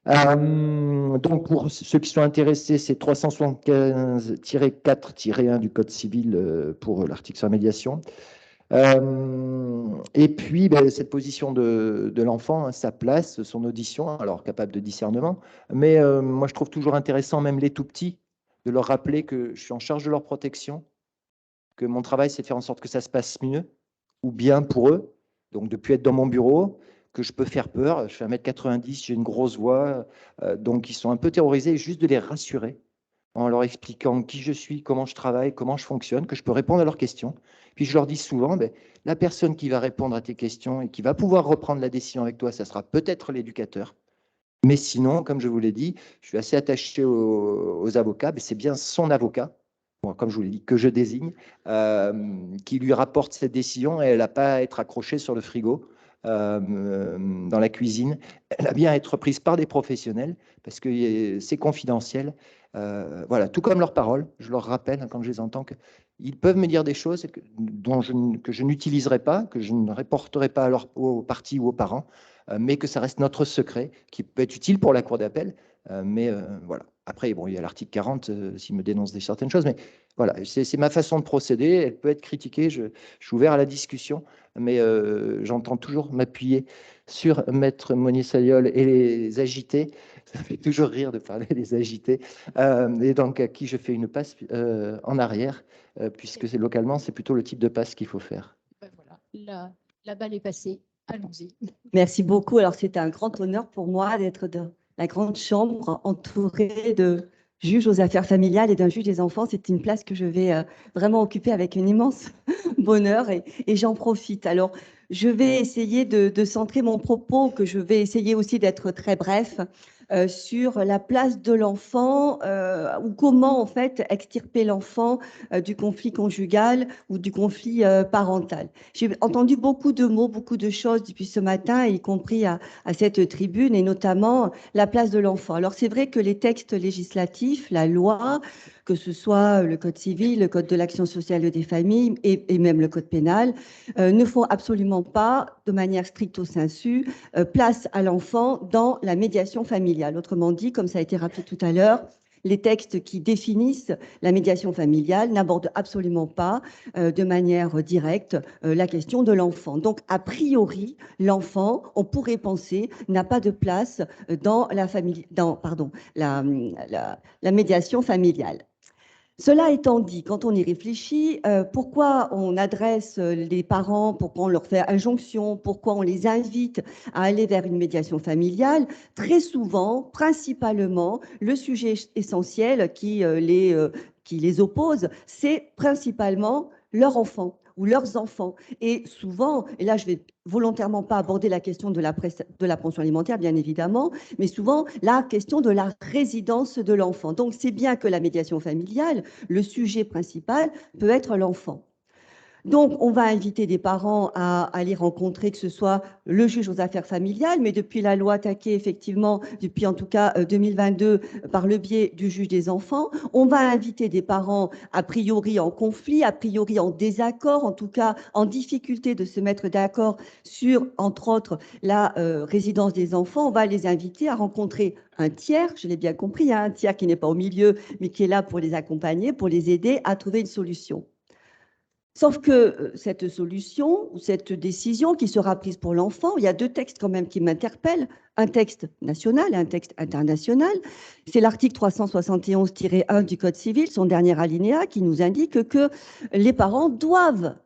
Donc, pour ceux qui sont intéressés, c'est 375-4-1 du Code civil pour l'article sur la médiation. Et puis, cette position de l'enfant, hein, sa place, son audition, alors capable de discernement, mais moi, je trouve toujours intéressant, même les tout-petits, de leur rappeler que je suis en charge de leur protection, que mon travail, c'est de faire en sorte que ça se passe mieux ou bien pour eux, donc de ne plus être dans mon bureau, que je peux faire peur. Je fais 1m90, j'ai une grosse voix, donc ils sont un peu terrorisés, juste de les rassurer en leur expliquant qui je suis, comment je travaille, comment je fonctionne, que je peux répondre à leurs questions. Puis je leur dis souvent, la personne qui va répondre à tes questions et qui va pouvoir reprendre la décision avec toi, ça sera peut-être l'éducateur. Mais sinon, comme je vous l'ai dit, je suis assez attaché aux avocats, mais c'est bien son avocat, bon, comme je vous l'ai dit, que je désigne, qui lui rapporte cette décision et elle n'a pas à être accrochée sur le frigo dans la cuisine. Elle a bien à être prise par des professionnels parce que c'est confidentiel. Voilà, tout comme leurs paroles, je leur rappelle hein, quand je les entends qu'ils peuvent me dire des choses que je n'utiliserai pas, que je ne reporterai pas aux parties ou aux parents, mais que ça reste notre secret, qui peut être utile pour la cour d'appel. Mais voilà. Après, bon, il y a l'article 40 s'il me dénonce certaines choses, mais voilà, c'est ma façon de procéder. Elle peut être critiquée, je suis ouvert à la discussion, mais j'entends toujours m'appuyer sur Maître Monnier-Sayol et les agités. Ça fait toujours rire de parler des agités, et donc à qui je fais une passe en arrière, puisque localement, c'est plutôt le type de passe qu'il faut faire. Voilà, la balle est passée. Allons-y. Merci beaucoup. Alors, c'est un grand honneur pour moi d'être dans la grande chambre entourée de juges aux affaires familiales et d'un juge des enfants. C'est une place que je vais vraiment occuper avec un immense bonheur et j'en profite. Alors, je vais essayer de centrer mon propos, que je vais essayer aussi d'être très bref, sur la place de l'enfant ou comment en fait extirper l'enfant du conflit conjugal ou du conflit parental. J'ai entendu beaucoup de mots, beaucoup de choses depuis ce matin, y compris à cette tribune, et notamment la place de l'enfant. Alors c'est vrai que les textes législatifs, la loi, que ce soit le Code civil, le Code de l'action sociale des familles et même le Code pénal, ne font absolument pas, de manière stricto sensu, place à l'enfant dans la médiation familiale. Autrement dit, comme ça a été rappelé tout à l'heure, les textes qui définissent la médiation familiale n'abordent absolument pas de manière directe la question de l'enfant. Donc, a priori, l'enfant, on pourrait penser, n'a pas de place dans la médiation familiale. Cela étant dit, quand on y réfléchit, pourquoi on adresse les parents, pourquoi on leur fait injonction, pourquoi on les invite à aller vers une médiation familiale? Très souvent, principalement, le sujet essentiel qui les oppose, c'est principalement leur enfant ou leurs enfants. Et souvent, et là je vais volontairement pas aborder la question de la pension alimentaire, bien évidemment, mais souvent la question de la résidence de l'enfant. Donc c'est bien que la médiation familiale, le sujet principal peut être l'enfant. Donc, on va inviter des parents à aller rencontrer, que ce soit le juge aux affaires familiales, mais depuis la loi Taquet, effectivement, depuis en tout cas 2022, par le biais du juge des enfants. On va inviter des parents a priori en conflit, a priori en désaccord, en tout cas en difficulté de se mettre d'accord sur, entre autres, la résidence des enfants. On va les inviter à rencontrer un tiers, je l'ai bien compris, hein, un tiers qui n'est pas au milieu, mais qui est là pour les accompagner, pour les aider à trouver une solution. Sauf que cette solution ou cette décision qui sera prise pour l'enfant, il y a deux textes quand même qui m'interpellent, un texte national et un texte international. C'est l'article 371-1 du Code civil, son dernier alinéa, qui nous indique que les parents doivent,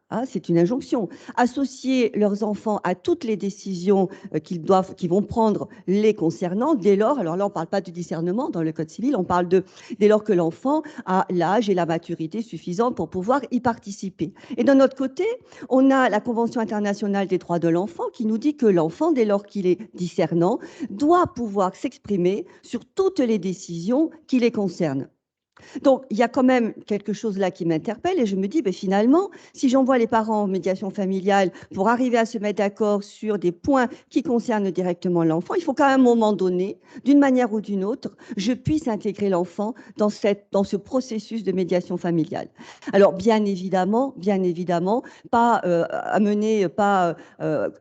hein, c'est une injonction, associer leurs enfants à toutes les décisions qu'ils vont prendre les concernant dès lors, alors là on ne parle pas de discernement dans le Code civil, on parle de dès lors que l'enfant a l'âge et la maturité suffisante pour pouvoir y participer. Et d'un autre côté, on a la Convention internationale des droits de l'enfant qui nous dit que l'enfant, dès lors qu'il est discernant, doit pouvoir s'exprimer sur toutes les décisions qui les concernent. Donc, il y a quand même quelque chose là qui m'interpelle et je me dis, ben, finalement, si j'envoie les parents en médiation familiale pour arriver à se mettre d'accord sur des points qui concernent directement l'enfant, il faut qu'à un moment donné, d'une manière ou d'une autre, je puisse intégrer l'enfant dans ce processus de médiation familiale. Alors, bien évidemment, pas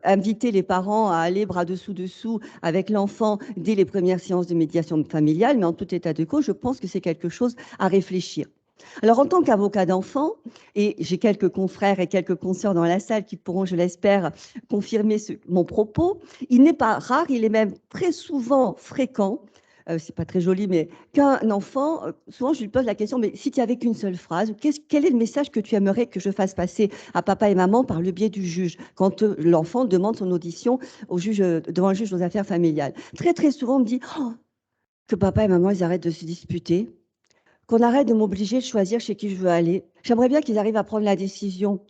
inviter les parents à aller bras dessous avec l'enfant dès les premières séances de médiation familiale, mais en tout état de cause, je pense que c'est quelque chose à réfléchir. Alors, en tant qu'avocat d'enfant, et j'ai quelques confrères et quelques consoeurs dans la salle qui pourront, je l'espère, confirmer mon propos, il n'est pas rare, il est même très souvent fréquent, c'est pas très joli, mais qu'un enfant, souvent je lui pose la question, mais si tu n'avais qu'une seule phrase, quel est le message que tu aimerais que je fasse passer à papa et maman par le biais du juge, quand l'enfant demande son audition au juge, devant le juge aux affaires familiales. Très, très souvent, on me dit que papa et maman, ils arrêtent de se disputer, qu'on arrête de m'obliger de choisir chez qui je veux aller. J'aimerais bien qu'ils arrivent à prendre la décision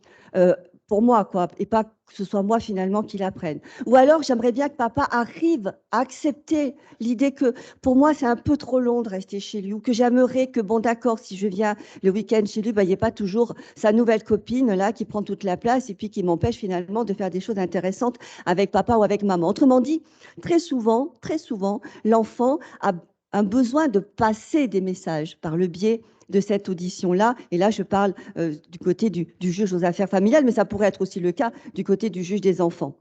pour moi, quoi, et pas que ce soit moi finalement qui la prenne. Ou alors, j'aimerais bien que papa arrive à accepter l'idée que pour moi, c'est un peu trop long de rester chez lui, ou que j'aimerais que, bon, d'accord, si je viens le week-end chez lui, ben, il n'y ait pas toujours sa nouvelle copine là qui prend toute la place et puis qui m'empêche finalement de faire des choses intéressantes avec papa ou avec maman. Autrement dit, très souvent, l'enfant a un besoin de passer des messages par le biais de cette audition-là. Et là, je parle du côté du juge aux affaires familiales, mais ça pourrait être aussi le cas du côté du juge des enfants.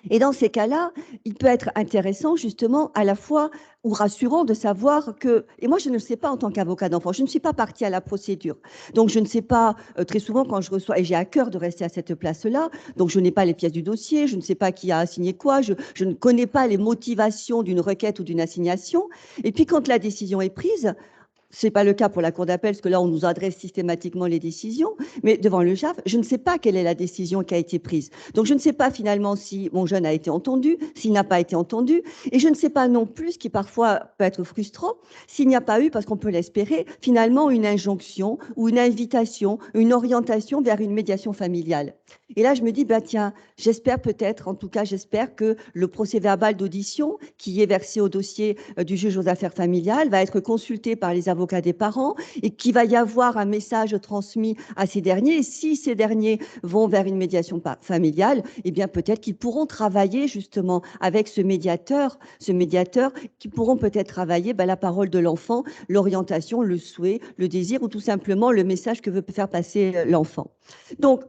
Et dans ces cas-là, il peut être intéressant justement à la fois ou rassurant de savoir que, et moi je ne le sais pas en tant qu'avocat d'enfant, je ne suis pas partie à la procédure. Donc je ne sais pas, très souvent quand je reçois, et j'ai à cœur de rester à cette place-là, donc je n'ai pas les pièces du dossier, je ne sais pas qui a assigné quoi, je ne connais pas les motivations d'une requête ou d'une assignation. Et puis quand la décision est prise, ce n'est pas le cas pour la Cour d'appel, parce que là, on nous adresse systématiquement les décisions. Mais devant le JAF, je ne sais pas quelle est la décision qui a été prise. Donc, je ne sais pas finalement si mon jeune a été entendu, s'il n'a pas été entendu. Et je ne sais pas non plus, ce qui parfois peut être frustrant, s'il n'y a pas eu, parce qu'on peut l'espérer, finalement une injonction ou une invitation, une orientation vers une médiation familiale. Et là, je me dis, bah, tiens, j'espère peut-être, en tout cas, j'espère que le procès-verbal d'audition qui est versé au dossier du juge aux affaires familiales va être consulté par les avocats des parents et qu'il va y avoir un message transmis à ces derniers. Et si ces derniers vont vers une médiation familiale, eh bien, peut-être qu'ils pourront travailler justement avec ce médiateur qui pourront peut-être travailler la parole de l'enfant, l'orientation, le souhait, le désir ou tout simplement le message que veut faire passer l'enfant. Donc,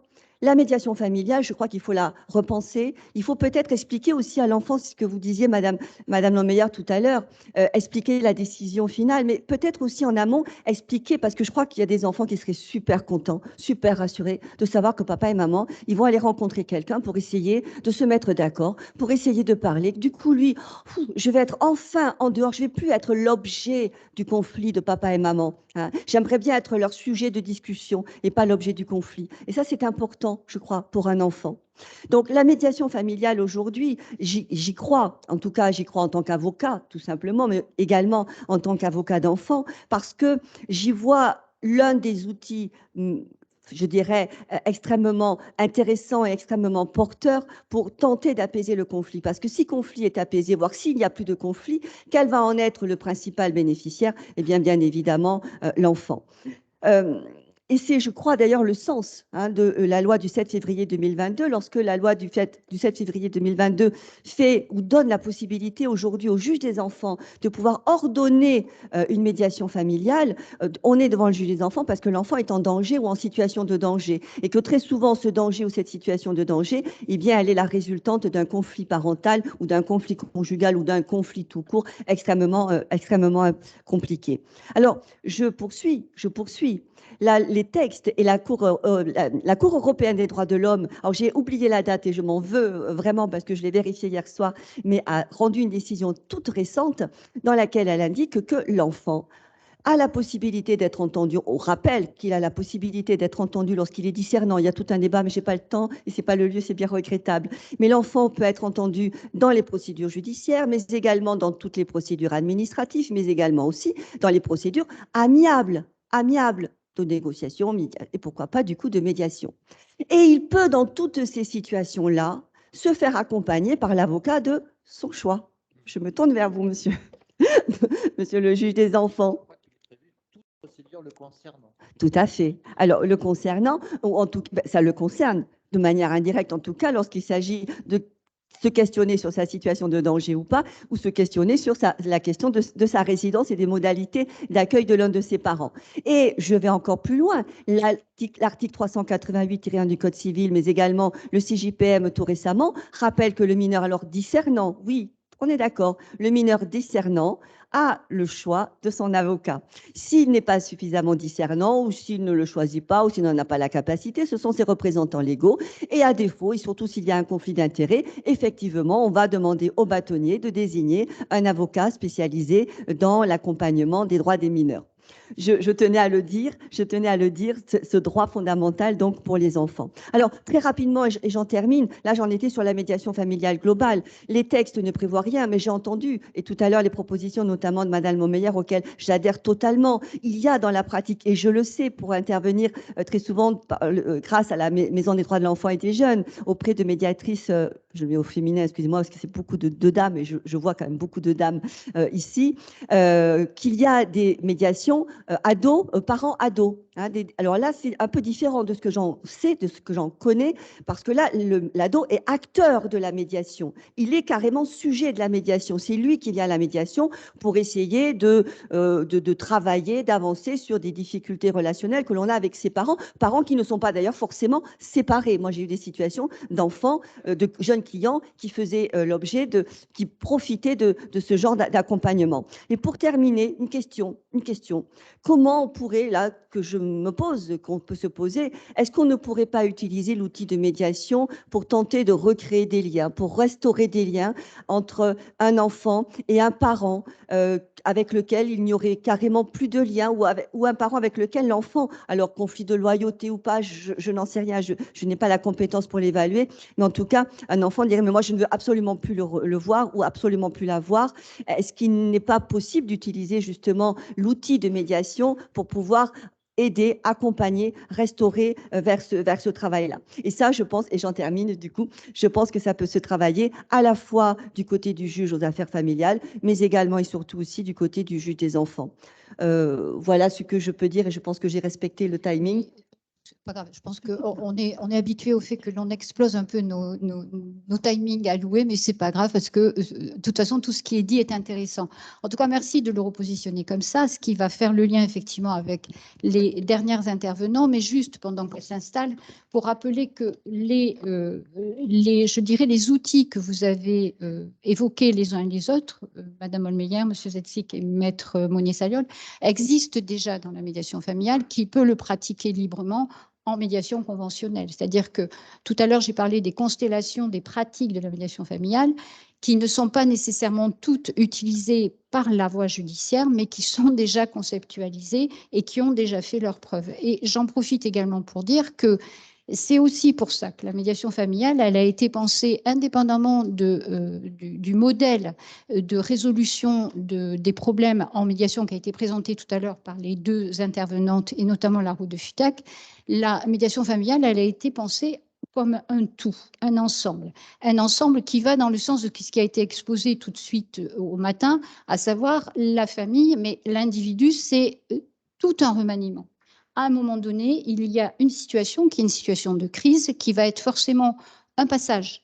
la médiation familiale, je crois qu'il faut la repenser. Il faut peut-être expliquer aussi à l'enfant ce que vous disiez, Madame Lanmeyer, tout à l'heure, expliquer la décision finale, mais peut-être aussi en amont expliquer, parce que je crois qu'il y a des enfants qui seraient super contents, super rassurés de savoir que papa et maman, ils vont aller rencontrer quelqu'un pour essayer de se mettre d'accord, pour essayer de parler. Du coup, lui, je vais être enfin en dehors, je ne vais plus être l'objet du conflit de papa et maman. Hein. J'aimerais bien être leur sujet de discussion et pas l'objet du conflit. Et ça, c'est important, je crois, pour un enfant. Donc, la médiation familiale aujourd'hui, j'y crois. En tout cas, j'y crois en tant qu'avocat, tout simplement, mais également en tant qu'avocat d'enfant, parce que j'y vois l'un des outils, je dirais, extrêmement intéressant et extrêmement porteur pour tenter d'apaiser le conflit. Parce que si conflit est apaisé, voire s'il n'y a plus de conflit, quel va en être le principal bénéficiaire? Eh bien, bien évidemment, l'enfant. Et c'est, je crois, d'ailleurs le sens de la loi du 7 février 2022, lorsque la loi du 7 février 2022 fait ou donne la possibilité aujourd'hui au juge des enfants de pouvoir ordonner une médiation familiale. On est devant le juge des enfants parce que l'enfant est en danger ou en situation de danger. Et que très souvent, ce danger ou cette situation de danger, eh bien, elle est la résultante d'un conflit parental ou d'un conflit conjugal ou d'un conflit tout court extrêmement compliqué. Alors, je poursuis. Les textes et la Cour européenne des droits de l'homme, alors j'ai oublié la date et je m'en veux vraiment parce que je l'ai vérifié hier soir, mais a rendu une décision toute récente dans laquelle elle indique que l'enfant a la possibilité d'être entendu. On rappelle qu'il a la possibilité d'être entendu lorsqu'il est discernant. Il y a tout un débat, mais je n'ai pas le temps et ce n'est pas le lieu, c'est bien regrettable. Mais l'enfant peut être entendu dans les procédures judiciaires, mais également dans toutes les procédures administratives, mais également aussi dans les procédures amiables de négociation et pourquoi pas du coup de médiation. Et il peut, dans toutes ces situations-là, se faire accompagner par l'avocat de son choix. Je me tourne vers vous, monsieur, monsieur le juge des enfants. Le concernant. Tout à fait. Alors, le concernant, ou en tout cas, ça le concerne de manière indirecte, en tout cas, lorsqu'il s'agit de se questionner sur sa situation de danger ou pas, ou se questionner sur la question de sa résidence et des modalités d'accueil de l'un de ses parents. Et je vais encore plus loin. L'article 388-1 du Code civil, mais également le CJPM tout récemment, rappelle que le mineur alors discernant, oui, on est d'accord, le mineur discernant a le choix de son avocat. S'il n'est pas suffisamment discernant ou s'il ne le choisit pas ou s'il n'en a pas la capacité, ce sont ses représentants légaux. Et à défaut, et surtout s'il y a un conflit d'intérêts, effectivement, on va demander au bâtonnier de désigner un avocat spécialisé dans l'accompagnement des droits des mineurs. Je tenais à le dire, ce droit fondamental donc pour les enfants. Alors, très rapidement, et j'en termine, là j'en étais sur la médiation familiale globale. Les textes ne prévoient rien, mais j'ai entendu, et tout à l'heure, les propositions notamment de Mme Montmeyer, auxquelles j'adhère totalement. Il y a dans la pratique, et je le sais, pour intervenir très souvent grâce à la Maison des droits de l'enfant et des jeunes, auprès de médiatrices, je le mets au féminin, excusez-moi, parce que c'est beaucoup de dames, et je vois quand même beaucoup de dames ici, qu'il y a des médiations parents-ados. Alors là, c'est un peu différent de ce que j'en sais, de ce que j'en connais, parce que là, l'ado est acteur de la médiation. Il est carrément sujet de la médiation. C'est lui qui vient à la médiation pour essayer de travailler, d'avancer sur des difficultés relationnelles que l'on a avec ses parents qui ne sont pas d'ailleurs forcément séparés. Moi, j'ai eu des situations d'enfants, de jeunes clients qui faisaient l'objet qui profitaient de ce genre d'accompagnement. Et pour terminer, une question. Comment on pourrait, là, que je me pose, qu'on peut se poser, est-ce qu'on ne pourrait pas utiliser l'outil de médiation pour tenter de recréer des liens, pour restaurer des liens entre un enfant et un parent avec lequel il n'y aurait carrément plus de lien ou un parent avec lequel l'enfant, alors conflit de loyauté ou pas, je n'en sais rien, je n'ai pas la compétence pour l'évaluer, mais en tout cas, un enfant dirait, mais moi, je ne veux absolument plus le voir ou absolument plus la voir. Est-ce qu'il n'est pas possible d'utiliser justement l'outil de médiation pour pouvoir aider, accompagner, restaurer vers ce travail-là. Et ça, je pense, et j'en termine du coup, je pense que ça peut se travailler à la fois du côté du juge aux affaires familiales, mais également et surtout aussi du côté du juge des enfants. Voilà ce que je peux dire et je pense que j'ai respecté le timing. C'est pas grave, je pense qu'on est habitué au fait que l'on explose un peu nos timings alloués, mais c'est pas grave parce que de toute façon, tout ce qui est dit est intéressant. En tout cas, merci de le repositionner comme ça, ce qui va faire le lien effectivement avec les dernières intervenants, mais juste pendant qu'elles s'installent, pour rappeler que je dirais, les outils que vous avez évoqués les uns et les autres, Madame Olmeyer, Monsieur Zetzik et Maître Monnier-Saliol, existent déjà dans la médiation familiale, qui peut le pratiquer librement en médiation conventionnelle. C'est-à-dire que tout à l'heure, j'ai parlé des constellations, des pratiques de la médiation familiale qui ne sont pas nécessairement toutes utilisées par la voie judiciaire, mais qui sont déjà conceptualisées et qui ont déjà fait leurs preuves. Et j'en profite également pour dire que c'est aussi pour ça que la médiation familiale, elle a été pensée indépendamment du modèle de résolution des problèmes en médiation qui a été présenté tout à l'heure par les deux intervenantes et notamment la route de Futac. La médiation familiale, elle a été pensée comme un tout, un ensemble qui va dans le sens de ce qui a été exposé tout de suite au matin, à savoir la famille, mais l'individu, c'est tout un remaniement. à un moment donné, il y a une situation qui est une situation de crise, qui va être forcément un passage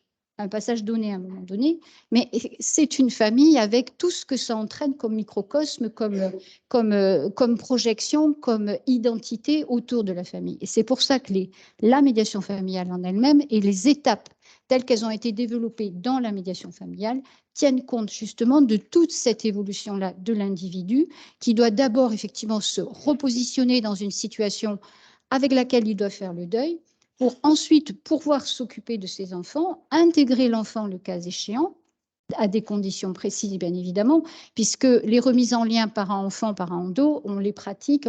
donné à un moment donné, mais c'est une famille avec tout ce que ça entraîne comme microcosme, comme projection, comme identité autour de la famille. Et c'est pour ça que la médiation familiale en elle-même et les étapes telles qu'elles ont été développées dans la médiation familiale tiennent compte justement de toute cette évolution-là de l'individu qui doit d'abord effectivement se repositionner dans une situation avec laquelle il doit faire le deuil, pour ensuite pouvoir s'occuper de ses enfants, intégrer l'enfant le cas échéant, à des conditions précises bien évidemment, puisque les remises en lien parent-enfant, parent-endo, on les pratique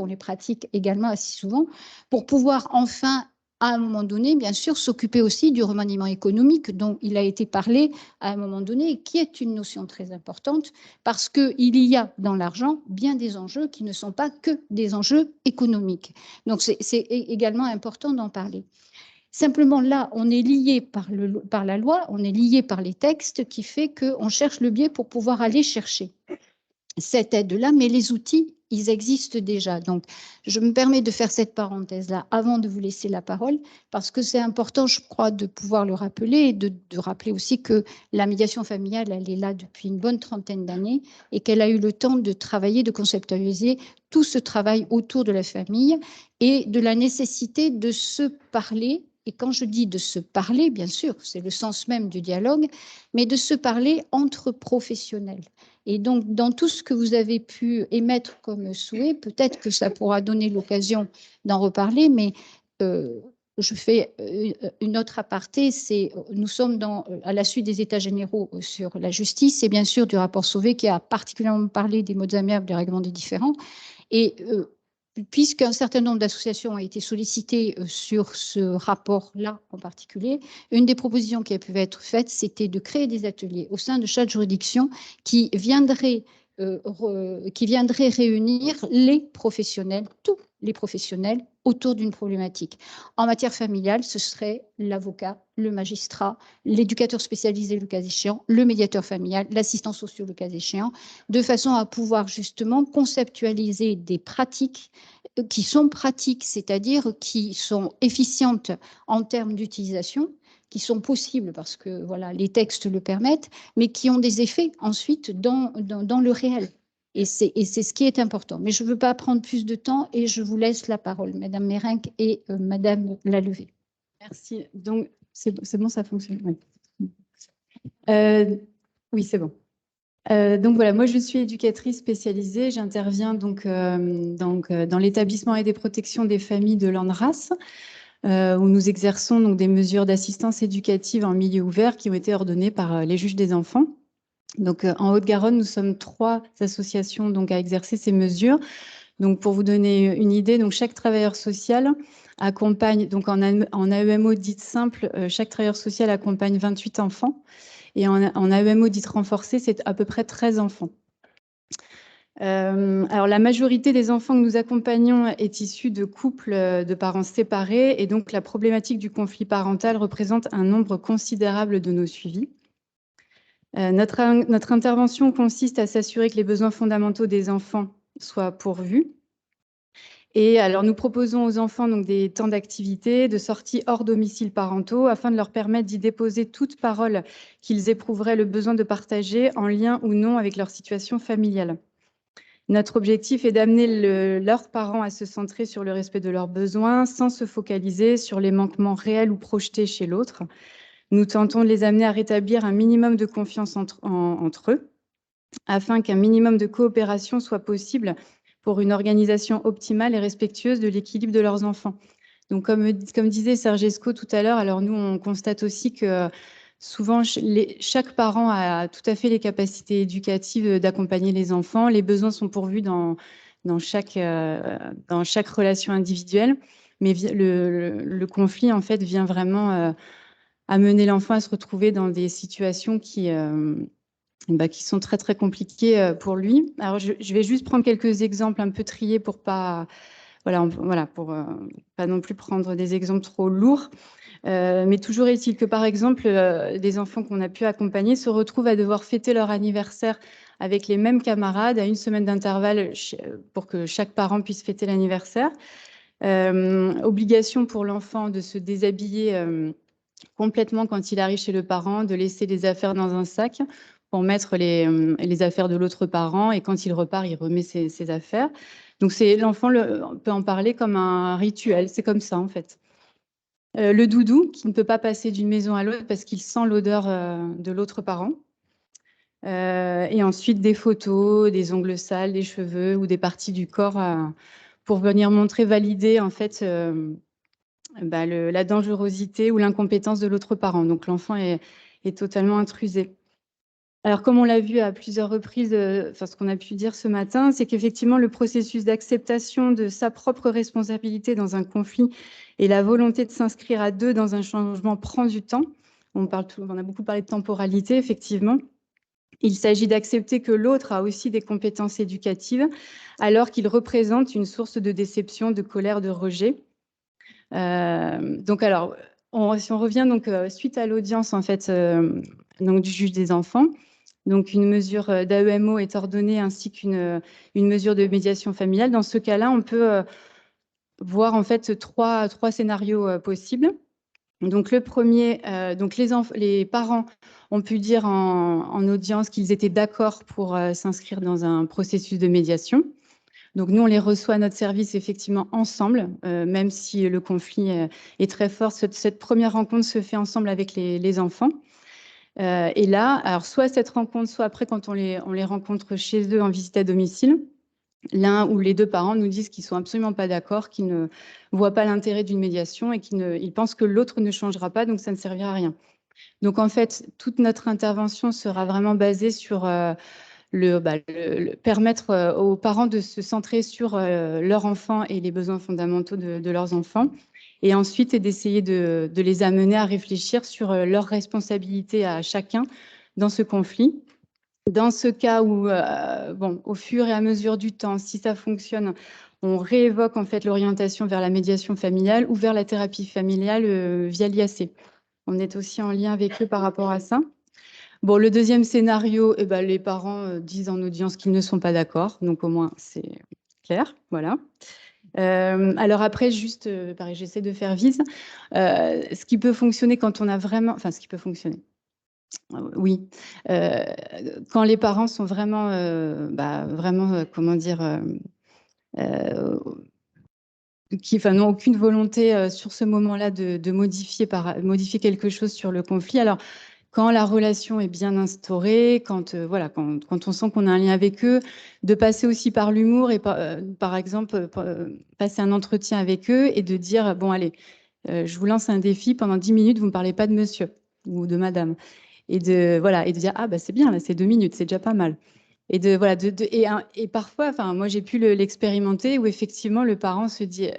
également assez souvent, pour pouvoir enfin à un moment donné, bien sûr, s'occuper aussi du remaniement économique dont il a été parlé à un moment donné, qui est une notion très importante, parce qu'il y a dans l'argent bien des enjeux qui ne sont pas que des enjeux économiques. Donc, c'est également important d'en parler. Simplement, là, on est lié par la loi, on est lié par les textes, qui fait qu'on cherche le biais pour pouvoir aller chercher cette aide-là, mais les outils, ils existent déjà. Donc, je me permets de faire cette parenthèse-là avant de vous laisser la parole, parce que c'est important, je crois, de pouvoir le rappeler et de rappeler aussi que la médiation familiale, elle est là depuis une bonne trentaine d'années et qu'elle a eu le temps de travailler, de conceptualiser tout ce travail autour de la famille et de la nécessité de se parler. Et quand je dis de se parler, bien sûr, c'est le sens même du dialogue, mais de se parler entre professionnels. Et donc, dans tout ce que vous avez pu émettre comme souhait, peut-être que ça pourra donner l'occasion d'en reparler, mais je fais une autre aparté, nous sommes à la suite des États généraux sur la justice et bien sûr du rapport Sauvé qui a particulièrement parlé des modes amiables, des règlements des différends. Et puisqu'un certain nombre d'associations ont été sollicitées sur ce rapport-là en particulier, une des propositions qui a pu être faite, c'était de créer des ateliers au sein de chaque juridiction qui viendraient réunir les professionnels, tous les professionnels autour d'une problématique. En matière familiale, ce serait l'avocat, le magistrat, l'éducateur spécialisé le cas échéant, le médiateur familial, l'assistant social le cas échéant, de façon à pouvoir justement conceptualiser des pratiques qui sont pratiques, c'est-à-dire qui sont efficientes en termes d'utilisation, qui sont possibles parce que voilà, les textes le permettent, mais qui ont des effets ensuite dans le réel. Et c'est ce qui est important. Mais je ne veux pas prendre plus de temps et je vous laisse la parole, Madame Mérinck et Madame Lalevée. Merci. Donc, c'est bon, ça fonctionne. Oui, oui c'est bon. Donc voilà, moi je suis éducatrice spécialisée. J'interviens donc dans l'établissement et des protections des familles de l'ANDRAS, où nous exerçons donc des mesures d'assistance éducative en milieu ouvert qui ont été ordonnées par les juges des enfants. Donc, en Haute-Garonne, nous sommes 3 associations donc, à exercer ces mesures. Donc, pour vous donner une idée, donc, chaque travailleur social accompagne, donc en AEMO dite simple, chaque travailleur social accompagne 28 enfants. Et en AEMO dite renforcée, c'est à peu près 13 enfants. Alors, la majorité des enfants que nous accompagnons est issue de couples de parents séparés. Et donc, la problématique du conflit parental représente un nombre considérable de nos suivis. Notre intervention consiste à s'assurer que les besoins fondamentaux des enfants soient pourvus. Et alors, nous proposons aux enfants donc, des temps d'activité, de sortie hors domicile parentaux, afin de leur permettre d'y déposer toute parole qu'ils éprouveraient le besoin de partager, en lien ou non avec leur situation familiale. Notre objectif est d'amener leurs parents à se centrer sur le respect de leurs besoins, sans se focaliser sur les manquements réels ou projetés chez l'autre. Nous tentons de les amener à rétablir un minimum de confiance entre eux, afin qu'un minimum de coopération soit possible pour une organisation optimale et respectueuse de l'équilibre de leurs enfants. Donc, comme disait Serge Esco tout à l'heure, alors nous, on constate aussi que souvent, chaque parent a tout à fait les capacités éducatives d'accompagner les enfants. Les besoins sont pourvus dans chaque relation individuelle, mais le conflit, en fait, vient vraiment amener l'enfant à se retrouver dans des situations qui sont très, très compliquées pour lui. Alors, je vais juste prendre quelques exemples un peu triés pour pas, pour pas non plus prendre des exemples trop lourds. Mais toujours est-il que, par exemple, des enfants qu'on a pu accompagner se retrouvent à devoir fêter leur anniversaire avec les mêmes camarades à une semaine d'intervalle pour que chaque parent puisse fêter l'anniversaire. Obligation pour l'enfant de se déshabiller complètement quand il arrive chez le parent, de laisser les affaires dans un sac pour mettre les affaires de l'autre parent, et quand il repart, il remet ses affaires. Donc l'enfant peut en parler comme un rituel, c'est comme ça en fait. Le doudou qui ne peut pas passer d'une maison à l'autre parce qu'il sent l'odeur de l'autre parent. Et ensuite des photos, des ongles sales, des cheveux ou des parties du corps pour venir montrer, valider en fait la dangerosité ou l'incompétence de l'autre parent. Donc l'enfant est totalement intrusé. Alors, comme on l'a vu à plusieurs reprises, ce qu'on a pu dire ce matin, c'est qu'effectivement, le processus d'acceptation de sa propre responsabilité dans un conflit et la volonté de s'inscrire à deux dans un changement prend du temps. On a beaucoup parlé de temporalité, effectivement. Il s'agit d'accepter que l'autre a aussi des compétences éducatives, alors qu'il représente une source de déception, de colère, de rejet. Donc, alors, si on revient donc suite à l'audience en fait donc du juge des enfants, donc une mesure d'AEMO est ordonnée ainsi qu'une mesure de médiation familiale. Dans ce cas-là, on peut voir en fait trois scénarios possibles. Donc le premier, donc les parents ont pu dire en audience qu'ils étaient d'accord pour s'inscrire dans un processus de médiation. Donc nous, on les reçoit à notre service effectivement ensemble, même si le conflit est très fort. Cette première rencontre se fait ensemble avec les enfants. Et là, alors soit cette rencontre, soit après quand on les rencontre chez eux en visite à domicile, l'un ou les deux parents nous disent qu'ils sont absolument pas d'accord, qu'ils ne voient pas l'intérêt d'une médiation et qu'ils pensent que l'autre ne changera pas, donc ça ne servira à rien. Donc en fait, toute notre intervention sera vraiment basée sur permettre aux parents de se centrer sur leur enfant et les besoins fondamentaux de leurs enfants. Et ensuite, d'essayer de les amener à réfléchir sur leur responsabilité à chacun dans ce conflit. Dans ce cas où, au fur et à mesure du temps, si ça fonctionne, on réévoque en fait l'orientation vers la médiation familiale ou vers la thérapie familiale via l'IAC. On est aussi en lien avec eux par rapport à ça. Bon, le deuxième scénario, les parents disent en audience qu'ils ne sont pas d'accord, donc au moins c'est clair, voilà. Alors après, juste, pareil, j'essaie de faire vite. Ce qui peut fonctionner quand on a vraiment, enfin, ce qui peut fonctionner. Oui, quand les parents sont vraiment, comment dire, qui n'ont aucune volonté sur ce moment-là de modifier quelque chose sur le conflit. Alors, quand la relation est bien instaurée, quand on sent qu'on a un lien avec eux, de passer aussi par l'humour et par exemple passer un entretien avec eux et de dire bon allez, je vous lance un défi, pendant 10 minutes vous ne me parlez pas de monsieur ou de madame, et de dire ah bah c'est bien, là c'est 2 minutes, c'est déjà pas mal. Et et parfois, enfin moi j'ai pu l'expérimenter où effectivement le parent se dit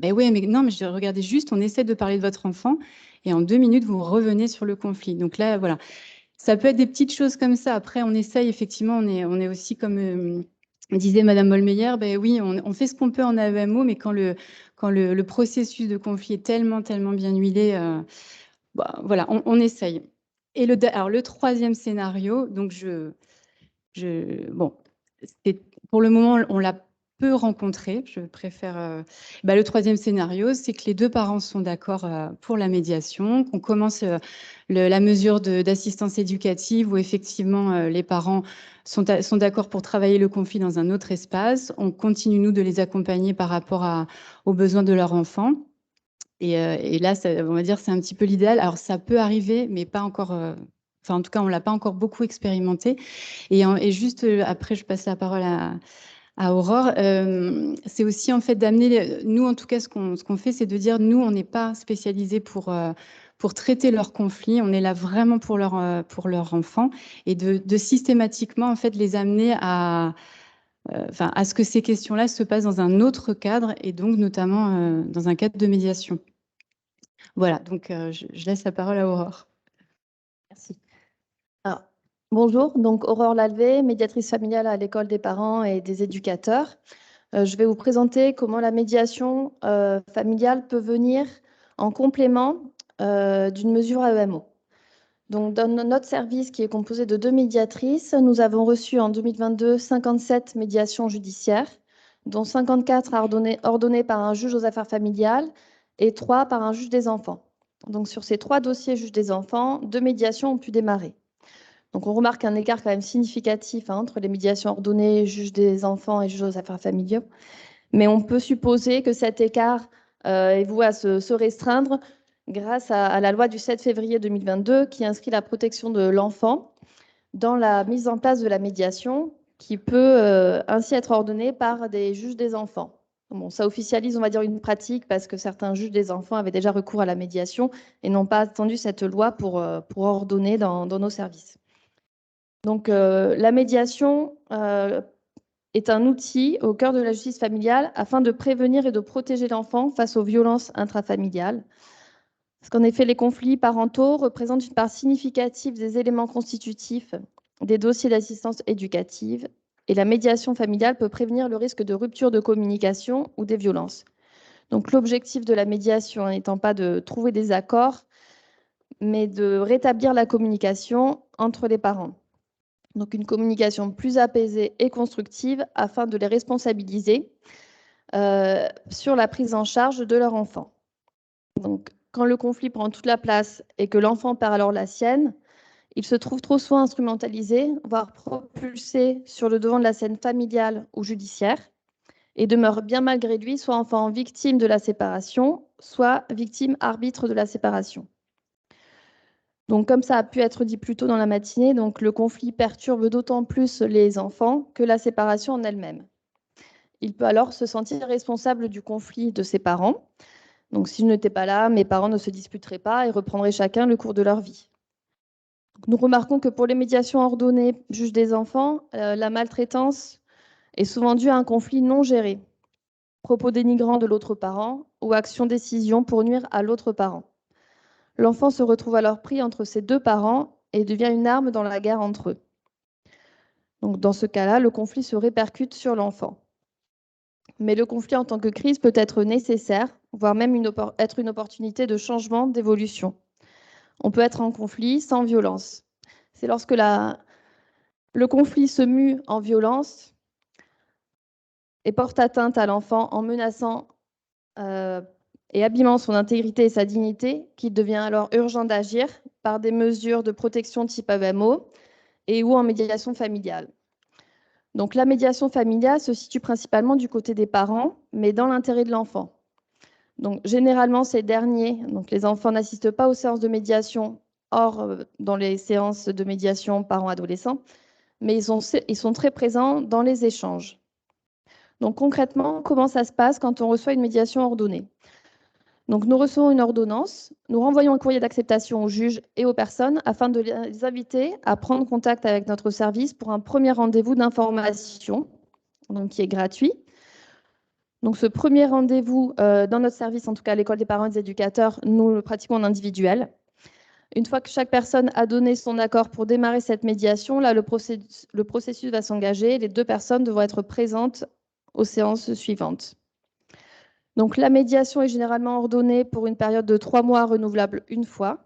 mais ouais, mais non, mais je regardais juste, on essaie de parler de votre enfant et en 2 minutes, vous revenez sur le conflit. Donc là, voilà, ça peut être des petites choses comme ça. Après, on essaye, effectivement, on est aussi, comme disait Madame Molmeyer, ben oui, on fait ce qu'on peut en AEMO, mais quand le processus de conflit est tellement bien huilé, voilà, on essaye. Et alors, le troisième scénario, donc bon, pour le moment, on l'a peu rencontré. Je préfère. Le troisième scénario, c'est que les deux parents sont d'accord pour la médiation, qu'on commence la mesure d'assistance éducative où effectivement les parents sont d'accord pour travailler le conflit dans un autre espace. On continue, nous, de les accompagner par rapport aux besoins de leur enfant. Et là, on va dire, c'est un petit peu l'idéal. Alors, ça peut arriver, mais pas encore. Enfin, en tout cas, on ne l'a pas encore beaucoup expérimenté. Et juste après, je passe la parole à Aurore. C'est aussi en fait d'amener, nous en tout cas, ce qu'on fait, c'est de dire, nous, on n'est pas spécialisés pour traiter leurs conflits. On est là vraiment pour leur enfant et de systématiquement en fait les amener à ce que ces questions-là se passent dans un autre cadre et donc notamment dans un cadre de médiation. Voilà, donc je laisse la parole à Aurore. Merci. Alors, bonjour, donc Aurore Lalvé, médiatrice familiale à l'école des parents et des éducateurs. Je vais vous présenter comment la médiation familiale peut venir en complément d'une mesure AEMO. Donc, dans notre service qui est composé de 2 médiatrices, nous avons reçu en 2022 57 médiations judiciaires, dont 54 ordonnés par un juge aux affaires familiales et 3 par un juge des enfants. Donc, sur ces 3 dossiers juge des enfants, 2 médiations ont pu démarrer. Donc, on remarque un écart quand même significatif entre les médiations ordonnées, juge des enfants et juge aux affaires familiales. Mais on peut supposer que cet écart est voué à se restreindre grâce à la loi du 7 février 2022 qui inscrit la protection de l'enfant dans la mise en place de la médiation qui peut ainsi être ordonnée par des juges des enfants. Bon, ça officialise, on va dire, une pratique parce que certains juges des enfants avaient déjà recours à la médiation et n'ont pas attendu cette loi pour ordonner dans nos services. Donc, la médiation est un outil au cœur de la justice familiale afin de prévenir et de protéger l'enfant face aux violences intrafamiliales. Parce qu'en effet, les conflits parentaux représentent une part significative des éléments constitutifs des dossiers d'assistance éducative et la médiation familiale peut prévenir le risque de rupture de communication ou des violences. Donc l'objectif de la médiation n'étant pas de trouver des accords, mais de rétablir la communication entre les parents. Donc une communication plus apaisée et constructive afin de les responsabiliser sur la prise en charge de leur enfant. Donc quand le conflit prend toute la place et que l'enfant perd alors la sienne, il se trouve trop souvent instrumentalisé, voire propulsé sur le devant de la scène familiale ou judiciaire, et demeure bien malgré lui soit enfant victime de la séparation, soit victime arbitre de la séparation. Donc, comme ça a pu être dit plus tôt dans la matinée, donc le conflit perturbe d'autant plus les enfants que la séparation en elle-même. Il peut alors se sentir responsable du conflit de ses parents. Donc, si je n'étais pas là, mes parents ne se disputeraient pas et reprendraient chacun le cours de leur vie. Nous remarquons que pour les médiations ordonnées juges des enfants, la maltraitance est souvent due à un conflit non géré, propos dénigrants de l'autre parent ou action-décision pour nuire à l'autre parent. L'enfant se retrouve alors pris entre ses 2 parents et devient une arme dans la guerre entre eux. Donc, dans ce cas-là, le conflit se répercute sur l'enfant. Mais le conflit en tant que crise peut être nécessaire, voire même être une opportunité de changement, d'évolution. On peut être en conflit sans violence. C'est lorsque le conflit se mue en violence et porte atteinte à l'enfant en menaçant et abîmant son intégrité et sa dignité qu'il devient alors urgent d'agir par des mesures de protection type AVMO et ou en médiation familiale. Donc la médiation familiale se situe principalement du côté des parents, mais dans l'intérêt de l'enfant. Donc généralement, ces derniers, donc les enfants n'assistent pas aux séances de médiation, hors dans les séances de médiation parents-adolescents, mais ils sont très présents dans les échanges. Donc concrètement, comment ça se passe quand on reçoit une médiation ordonnée? Donc nous recevons une ordonnance, nous renvoyons un courrier d'acceptation au juge et aux personnes afin de les inviter à prendre contact avec notre service pour un premier rendez-vous d'information, donc qui est gratuit. Donc ce premier rendez-vous dans notre service, en tout cas à l'école des parents et des éducateurs, nous le pratiquons en individuel. Une fois que chaque personne a donné son accord pour démarrer cette médiation, là le processus va s'engager. Les 2 personnes devront être présentes aux séances suivantes. Donc la médiation est généralement ordonnée pour une période de 3 mois renouvelable une fois.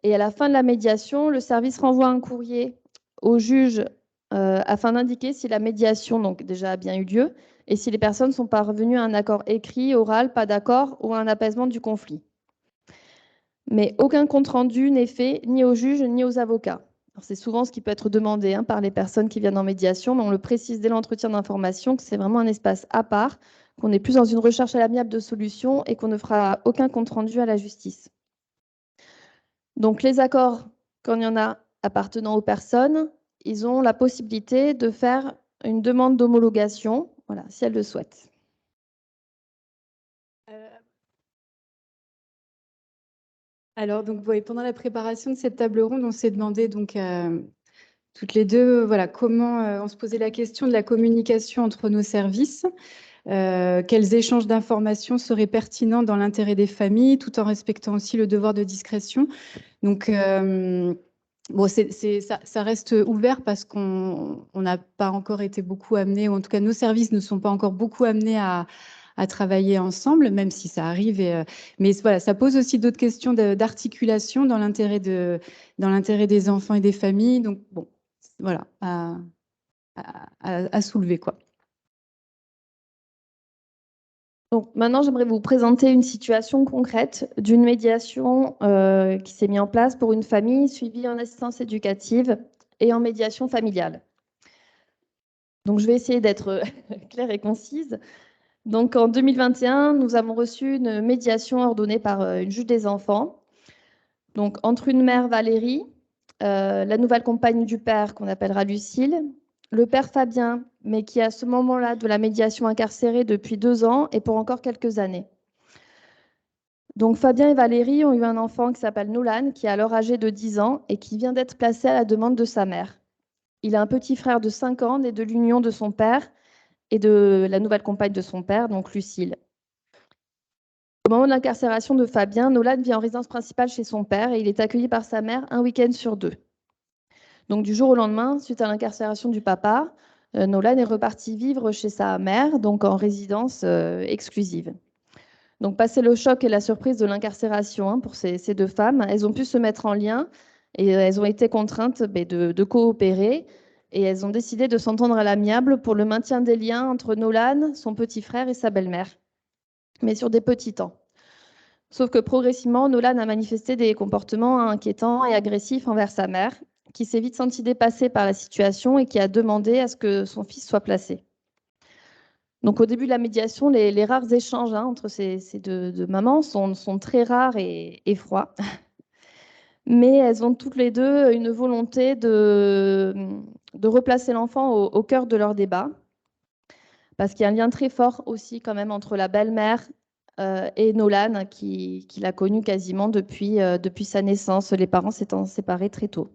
Et à la fin de la médiation, le service renvoie un courrier au juge afin d'indiquer si la médiation donc, déjà a bien eu lieu et si les personnes sont parvenues à un accord écrit, oral, pas d'accord ou à un apaisement du conflit. Mais aucun compte-rendu n'est fait ni aux juges ni aux avocats. C'est souvent ce qui peut être demandé par les personnes qui viennent en médiation, mais on le précise dès l'entretien d'information que c'est vraiment un espace à part, qu'on est plus dans une recherche à l'amiable de solutions et qu'on ne fera aucun compte-rendu à la justice. Donc les accords, quand il y en a appartenant aux personnes, ils ont la possibilité de faire une demande d'homologation, voilà, si elles le souhaitent. Alors, donc, pendant la préparation de cette table ronde, on s'est demandé donc toutes les deux, voilà, comment on se posait la question de la communication entre nos services, quels échanges d'informations seraient pertinents dans l'intérêt des familles, tout en respectant aussi le devoir de discrétion. Donc, bon, ça reste ouvert parce qu'on n'a pas encore été beaucoup amenés, ou en tout cas nos services ne sont pas encore beaucoup amenés à travailler ensemble, même si ça arrive. Mais voilà, ça pose aussi d'autres questions d'articulation dans l'intérêt des enfants et des familles. Donc, bon, voilà, à soulever, quoi. Donc maintenant, j'aimerais vous présenter une situation concrète d'une médiation qui s'est mise en place pour une famille suivie en assistance éducative et en médiation familiale. Donc je vais essayer d'être claire et concise. Donc en 2021, nous avons reçu une médiation ordonnée par une juge des enfants. Donc entre une mère Valérie, la nouvelle compagne du père qu'on appellera Lucille, le père Fabien, mais qui est à ce moment-là de la médiation incarcéré depuis 2 ans et pour encore quelques années. Donc Fabien et Valérie ont eu un enfant qui s'appelle Nolan, qui est alors âgé de 10 ans et qui vient d'être placé à la demande de sa mère. Il a un petit frère de 5 ans né de l'union de son père et de la nouvelle compagne de son père, donc Lucille. Au moment de l'incarcération de Fabien, Nolan vit en résidence principale chez son père et il est accueilli par sa mère un week-end sur 2. Donc du jour au lendemain, suite à l'incarcération du papa, Nolan est reparti vivre chez sa mère, donc en résidence exclusive. Donc passé le choc et la surprise de l'incarcération pour ces 2 femmes, elles ont pu se mettre en lien et elles ont été contraintes de coopérer et elles ont décidé de s'entendre à l'amiable pour le maintien des liens entre Nolan, son petit frère et sa belle-mère, mais sur des petits temps. Sauf que progressivement, Nolan a manifesté des comportements inquiétants et agressifs envers sa mère, qui s'est vite sentie dépassée par la situation et qui a demandé à ce que son fils soit placé. Donc au début de la médiation, les rares échanges entre ces deux mamans sont très rares et froids. Mais elles ont toutes les deux une volonté de replacer l'enfant au cœur de leur débat. Parce qu'il y a un lien très fort aussi quand même entre la belle-mère et Nolan, qui l'a connu quasiment depuis sa naissance, les parents s'étant séparés très tôt.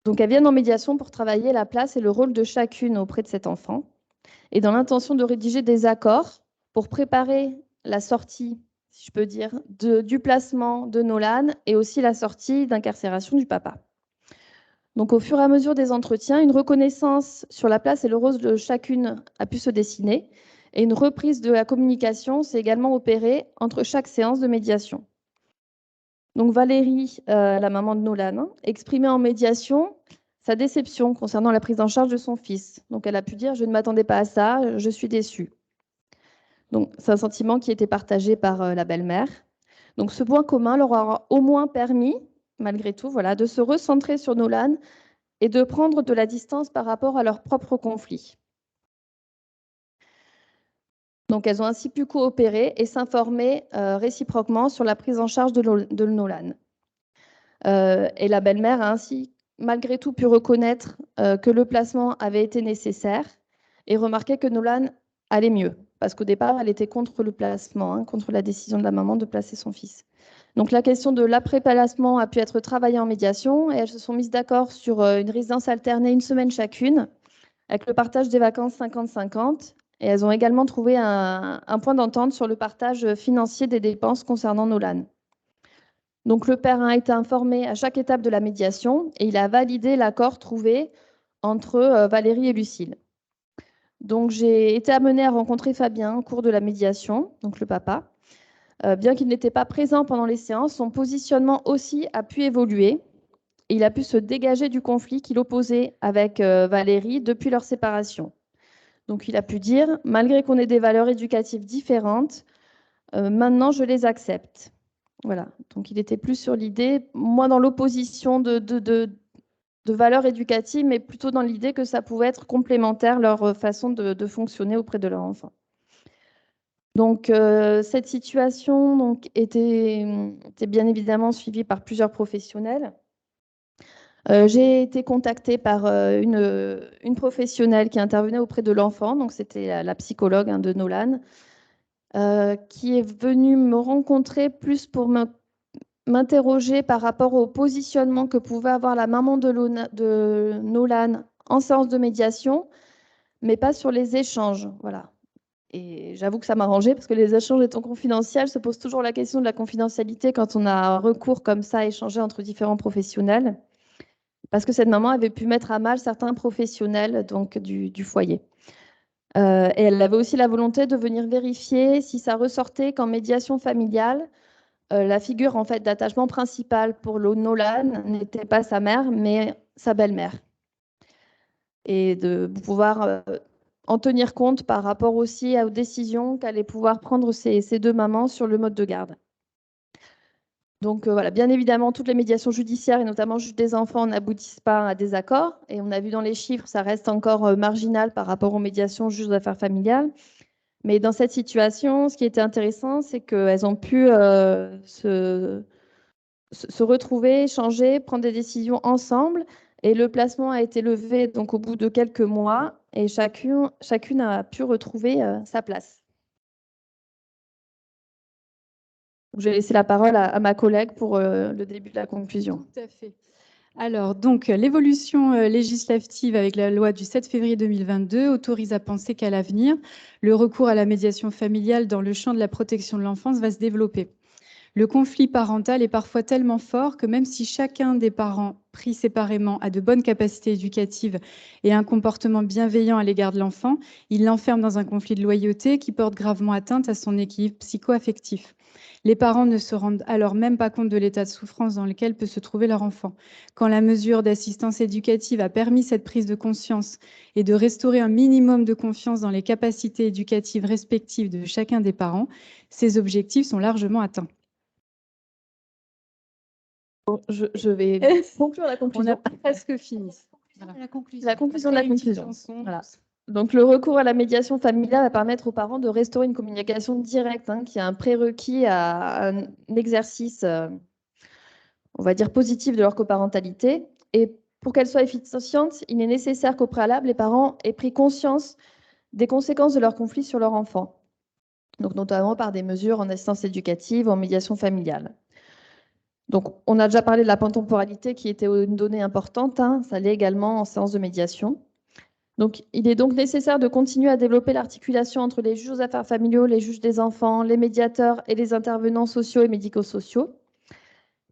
Donc elles viennent en médiation pour travailler la place et le rôle de chacune auprès de cet enfant, et dans l'intention de rédiger des accords pour préparer la sortie, si je peux dire, du placement de Nolan et aussi la sortie d'incarcération du papa. Donc au fur et à mesure des entretiens, une reconnaissance sur la place et le rôle de chacune a pu se dessiner, et une reprise de la communication s'est également opérée entre chaque séance de médiation. Donc Valérie, la maman de Nolan, exprimait en médiation sa déception concernant la prise en charge de son fils. Donc elle a pu dire « je ne m'attendais pas à ça, je suis déçue ». Donc c'est un sentiment qui était partagé par la belle-mère. Donc ce point commun leur aura au moins permis, malgré tout, de se recentrer sur Nolan et de prendre de la distance par rapport à leur propre conflit. Donc elles ont ainsi pu coopérer et s'informer réciproquement sur la prise en charge de Nolan. Et la belle-mère a ainsi malgré tout pu reconnaître que le placement avait été nécessaire et remarquer que Nolan allait mieux. Parce qu'au départ, elle était contre le placement, contre la décision de la maman de placer son fils. Donc la question de l'après-placement a pu être travaillée en médiation et elles se sont mises d'accord sur une résidence alternée 1 semaine chacune, avec le partage des vacances 50-50. Et elles ont également trouvé un point d'entente sur le partage financier des dépenses concernant Nolan. Donc le père a été informé à chaque étape de la médiation et il a validé l'accord trouvé entre Valérie et Lucille. Donc j'ai été amenée à rencontrer Fabien au cours de la médiation, donc le papa. Bien qu'il n'était pas présent pendant les séances, son positionnement aussi a pu évoluer et il a pu se dégager du conflit qui l'opposait avec Valérie depuis leur séparation. Donc il a pu dire « malgré qu'on ait des valeurs éducatives différentes, maintenant je les accepte ». Voilà, donc il était plus sur l'idée, moins dans l'opposition de valeurs éducatives, mais plutôt dans l'idée que ça pouvait être complémentaire leur façon de fonctionner auprès de leur enfant. Donc cette situation était bien évidemment suivie par plusieurs professionnels. J'ai été contactée par une professionnelle qui intervenait auprès de l'enfant, donc c'était la psychologue de Nolan, qui est venue me rencontrer plus pour m'interroger par rapport au positionnement que pouvait avoir la maman de Nolan en séance de médiation, mais pas sur les échanges. Voilà. Et j'avoue que ça m'a arrangé parce que les échanges étant confidentiels, se pose toujours la question de la confidentialité quand on a recours comme ça à échanger entre différents professionnels. Parce que cette maman avait pu mettre à mal certains professionnels du foyer. Et elle avait aussi la volonté de venir vérifier si ça ressortait qu'en médiation familiale, la figure en fait d'attachement principal pour Nolan n'était pas sa mère, mais sa belle-mère. Et de pouvoir en tenir compte par rapport aussi aux décisions qu'allaient pouvoir prendre ces deux mamans sur le mode de garde. Donc voilà, bien évidemment, toutes les médiations judiciaires, et notamment juge des enfants, n'aboutissent pas à des accords. Et on a vu dans les chiffres, ça reste encore marginal par rapport aux médiations juges aux affaires familiales. Mais dans cette situation, ce qui était intéressant, c'est qu'elles ont pu se retrouver, échanger, prendre des décisions ensemble. Et le placement a été levé donc, au bout de quelques mois et chacune a pu retrouver sa place. Je vais laisser la parole à ma collègue pour le début de la conclusion. Tout à fait. Alors, donc, l'évolution législative avec la loi du 7 février 2022 autorise à penser qu'à l'avenir, le recours à la médiation familiale dans le champ de la protection de l'enfance va se développer. Le conflit parental est parfois tellement fort que même si chacun des parents pris séparément a de bonnes capacités éducatives et un comportement bienveillant à l'égard de l'enfant, il l'enferme dans un conflit de loyauté qui porte gravement atteinte à son équilibre psycho-affectif. Les parents ne se rendent alors même pas compte de l'état de souffrance dans lequel peut se trouver leur enfant. Quand la mesure d'assistance éducative a permis cette prise de conscience et de restaurer un minimum de confiance dans les capacités éducatives respectives de chacun des parents, ces objectifs sont largement atteints. Je vais conclure la conclusion. On a presque fini. Voilà. La conclusion. La conclusion de la conclusion. Voilà. Donc, le recours à la médiation familiale va permettre aux parents de restaurer une communication directe, qui est un prérequis à un exercice, on va dire, positif de leur coparentalité. Et pour qu'elle soit efficiente, il est nécessaire qu'au préalable, les parents aient pris conscience des conséquences de leur conflit sur leur enfant, donc notamment par des mesures en assistance éducative, en médiation familiale. Donc, on a déjà parlé de la temporalité qui était une donnée importante, ça l'est également en séance de médiation. Donc, il est donc nécessaire de continuer à développer l'articulation entre les juges aux affaires familiaux, les juges des enfants, les médiateurs et les intervenants sociaux et médico-sociaux.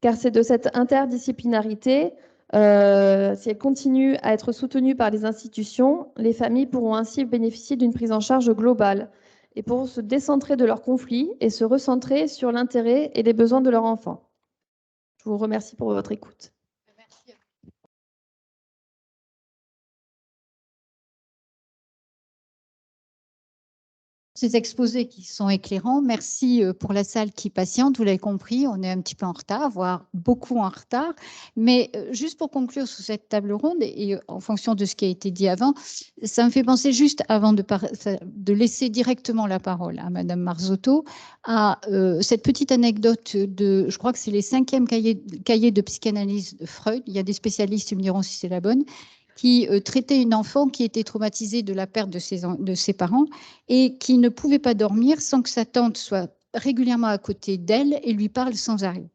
Car c'est de cette interdisciplinarité, si elle continue à être soutenue par les institutions, les familles pourront ainsi bénéficier d'une prise en charge globale et pourront se décentrer de leurs conflits et se recentrer sur l'intérêt et les besoins de leur enfant. Je vous remercie pour votre écoute. Merci. Ces exposés qui sont éclairants. Merci pour la salle qui patiente. Vous l'avez compris, on est un petit peu en retard, voire beaucoup en retard. Mais juste pour conclure sur cette table ronde, et en fonction de ce qui a été dit avant, ça me fait penser juste avant de laisser directement la parole à Madame Marzotto, à cette petite anecdote de, je crois que c'est les 5e cahiers de psychanalyse de Freud. Il y a des spécialistes, ils me diront si c'est la bonne, qui traitait une enfant qui était traumatisée de la perte de ses parents et qui ne pouvait pas dormir sans que sa tante soit régulièrement à côté d'elle et lui parle sans arrêt.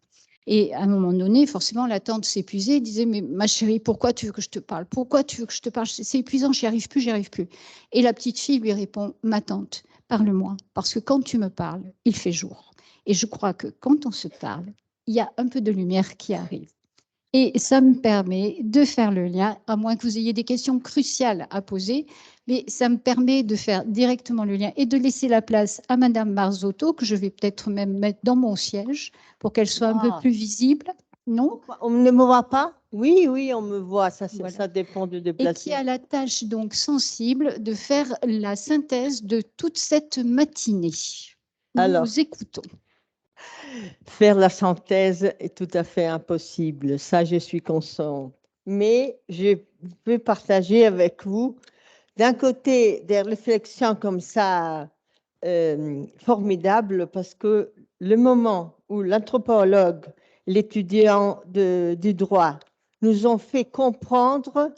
Et à un moment donné, forcément, la tante s'épuisait et disait « Mais ma chérie, pourquoi tu veux que je te parle? Pourquoi tu veux que je te parle? C'est épuisant, j'y arrive plus, j'y arrive plus. » Et la petite fille lui répond « Ma tante, parle-moi, parce que quand tu me parles, il fait jour. Et je crois que quand on se parle, il y a un peu de lumière qui arrive. » Et ça me permet de faire le lien, à moins que vous ayez des questions cruciales à poser, mais ça me permet de faire directement le lien et de laisser la place à Madame Marzotto, que je vais peut-être même mettre dans mon siège pour qu'elle soit un peu plus visible. Non? On ne me voit pas? Oui, oui, on me voit. Ça, Voilà. Ça dépend du Et déplacement. qui a la tâche donc sensible de faire la synthèse de toute cette matinée. Nous vous écoutons. Faire la synthèse est tout à fait impossible, ça je suis consciente. Mais je peux partager avec vous, d'un côté, des réflexions comme ça formidables, parce que le moment où l'anthropologue, l'étudiant du droit, nous ont fait comprendre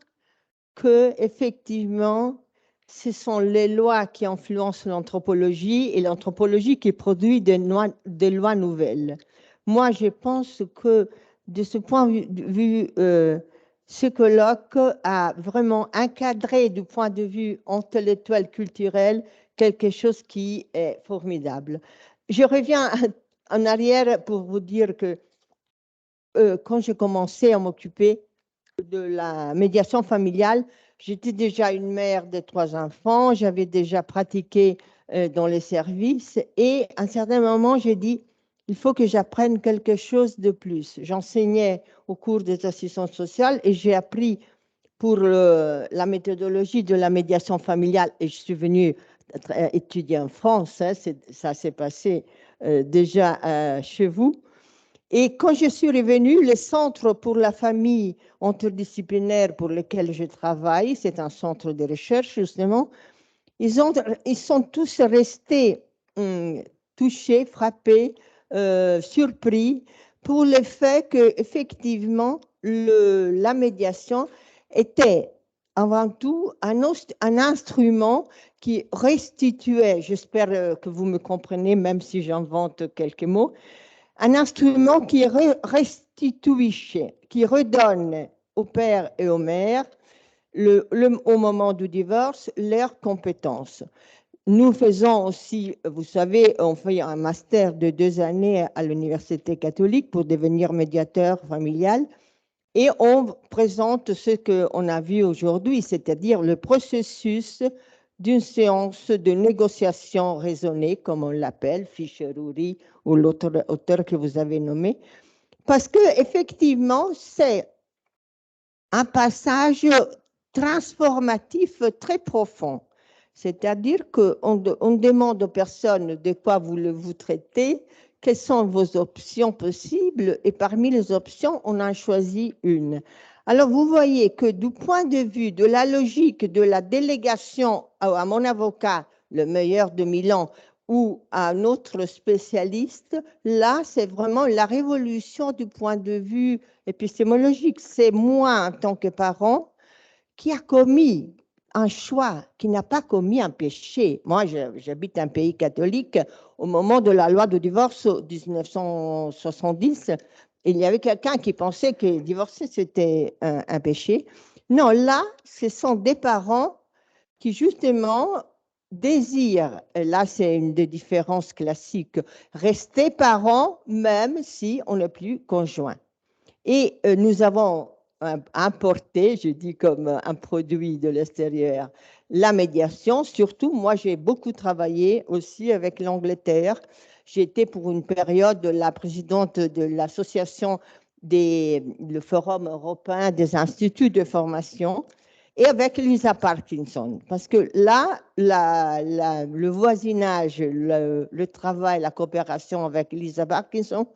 que effectivement, ce sont les lois qui influencent l'anthropologie et l'anthropologie qui produit des lois nouvelles. Moi, je pense que de ce point de vue, ce colloque a vraiment encadré du point de vue intellectuel, culturel, quelque chose qui est formidable. Je reviens en arrière pour vous dire que quand j'ai commencé à m'occuper de la médiation familiale, j'étais déjà une mère de 3 enfants, j'avais déjà pratiqué dans les services et à un certain moment, j'ai dit, il faut que j'apprenne quelque chose de plus. J'enseignais au cours des assistances sociales et j'ai appris pour la méthodologie de la médiation familiale, et je suis venue étudier en France, hein, ça s'est passé déjà chez vous. Et quand je suis revenue, le Centre pour la famille interdisciplinaire pour lequel je travaille, c'est un centre de recherche justement, ils sont tous restés touchés, frappés, surpris pour le fait qu'effectivement, la médiation était avant tout un instrument qui restituait, j'espère que vous me comprenez, même si j'invente quelques mots, un instrument qui restitue, qui redonne au père et aux mères, au moment du divorce, leurs compétences. Nous faisons aussi, vous savez, on fait un master de 2 années à l'Université catholique pour devenir médiateur familial et on présente ce qu'on a vu aujourd'hui, c'est-à-dire le processus d'une séance de négociation raisonnée, comme on l'appelle, Fischer-Uri ou l'autre auteur que vous avez nommé, parce qu'effectivement, c'est un passage transformatif très profond. C'est-à-dire qu'on demande aux personnes de quoi vous traitez, quelles sont vos options possibles, et parmi les options, on en choisit une. Alors, vous voyez que du point de vue de la logique de la délégation à mon avocat, le meilleur de Milan, ou à un autre spécialiste, là, c'est vraiment la révolution du point de vue épistémologique. C'est moi, en tant que parent, qui a commis un choix, qui n'a pas commis un péché. Moi, j'habite un pays catholique. Au moment de la loi de divorce, 1970, il y avait quelqu'un qui pensait que divorcer, c'était un péché. Non, là, ce sont des parents qui, justement, désirent, et là, c'est une des différences classiques, rester parents, même si on n'est plus conjoint. Et nous avons importé, je dis comme un produit de l'extérieur, la médiation. Surtout, moi, j'ai beaucoup travaillé aussi avec l'Angleterre. J'étais pour une période la présidente de l'association le Forum européen des instituts de formation et avec Lisa Parkinson. Parce que là, le voisinage, le travail, la coopération avec Lisa Parkinson,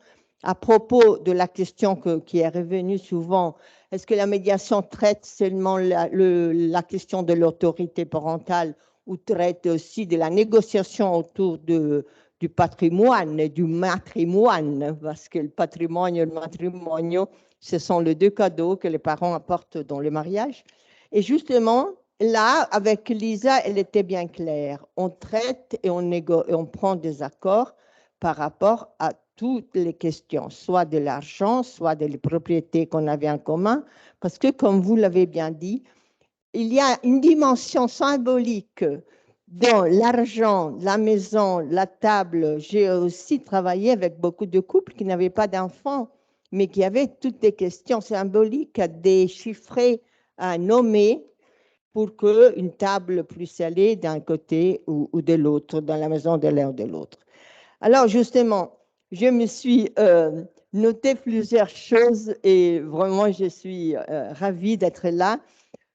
à propos de la question qui est revenue souvent, est-ce que la médiation traite seulement la question de l'autorité parentale ou traite aussi de la négociation autour du patrimoine et du matrimoine, parce que le patrimoine et le matrimonio, ce sont les 2 cadeaux que les parents apportent dans le mariage. Et justement, là, avec Lisa, elle était bien claire. On traite et on prend des accords par rapport à toutes les questions, soit de l'argent, soit des propriétés qu'on avait en commun, parce que, comme vous l'avez bien dit, il y a une dimension symbolique dans l'argent, la maison, la table. J'ai aussi travaillé avec beaucoup de couples qui n'avaient pas d'enfants, mais qui avaient toutes des questions symboliques à déchiffrer, à nommer, pour qu'une table puisse aller d'un côté ou de l'autre, dans la maison de l'un ou de l'autre. Alors, justement, je me suis noté plusieurs choses et vraiment, je suis ravie d'être là.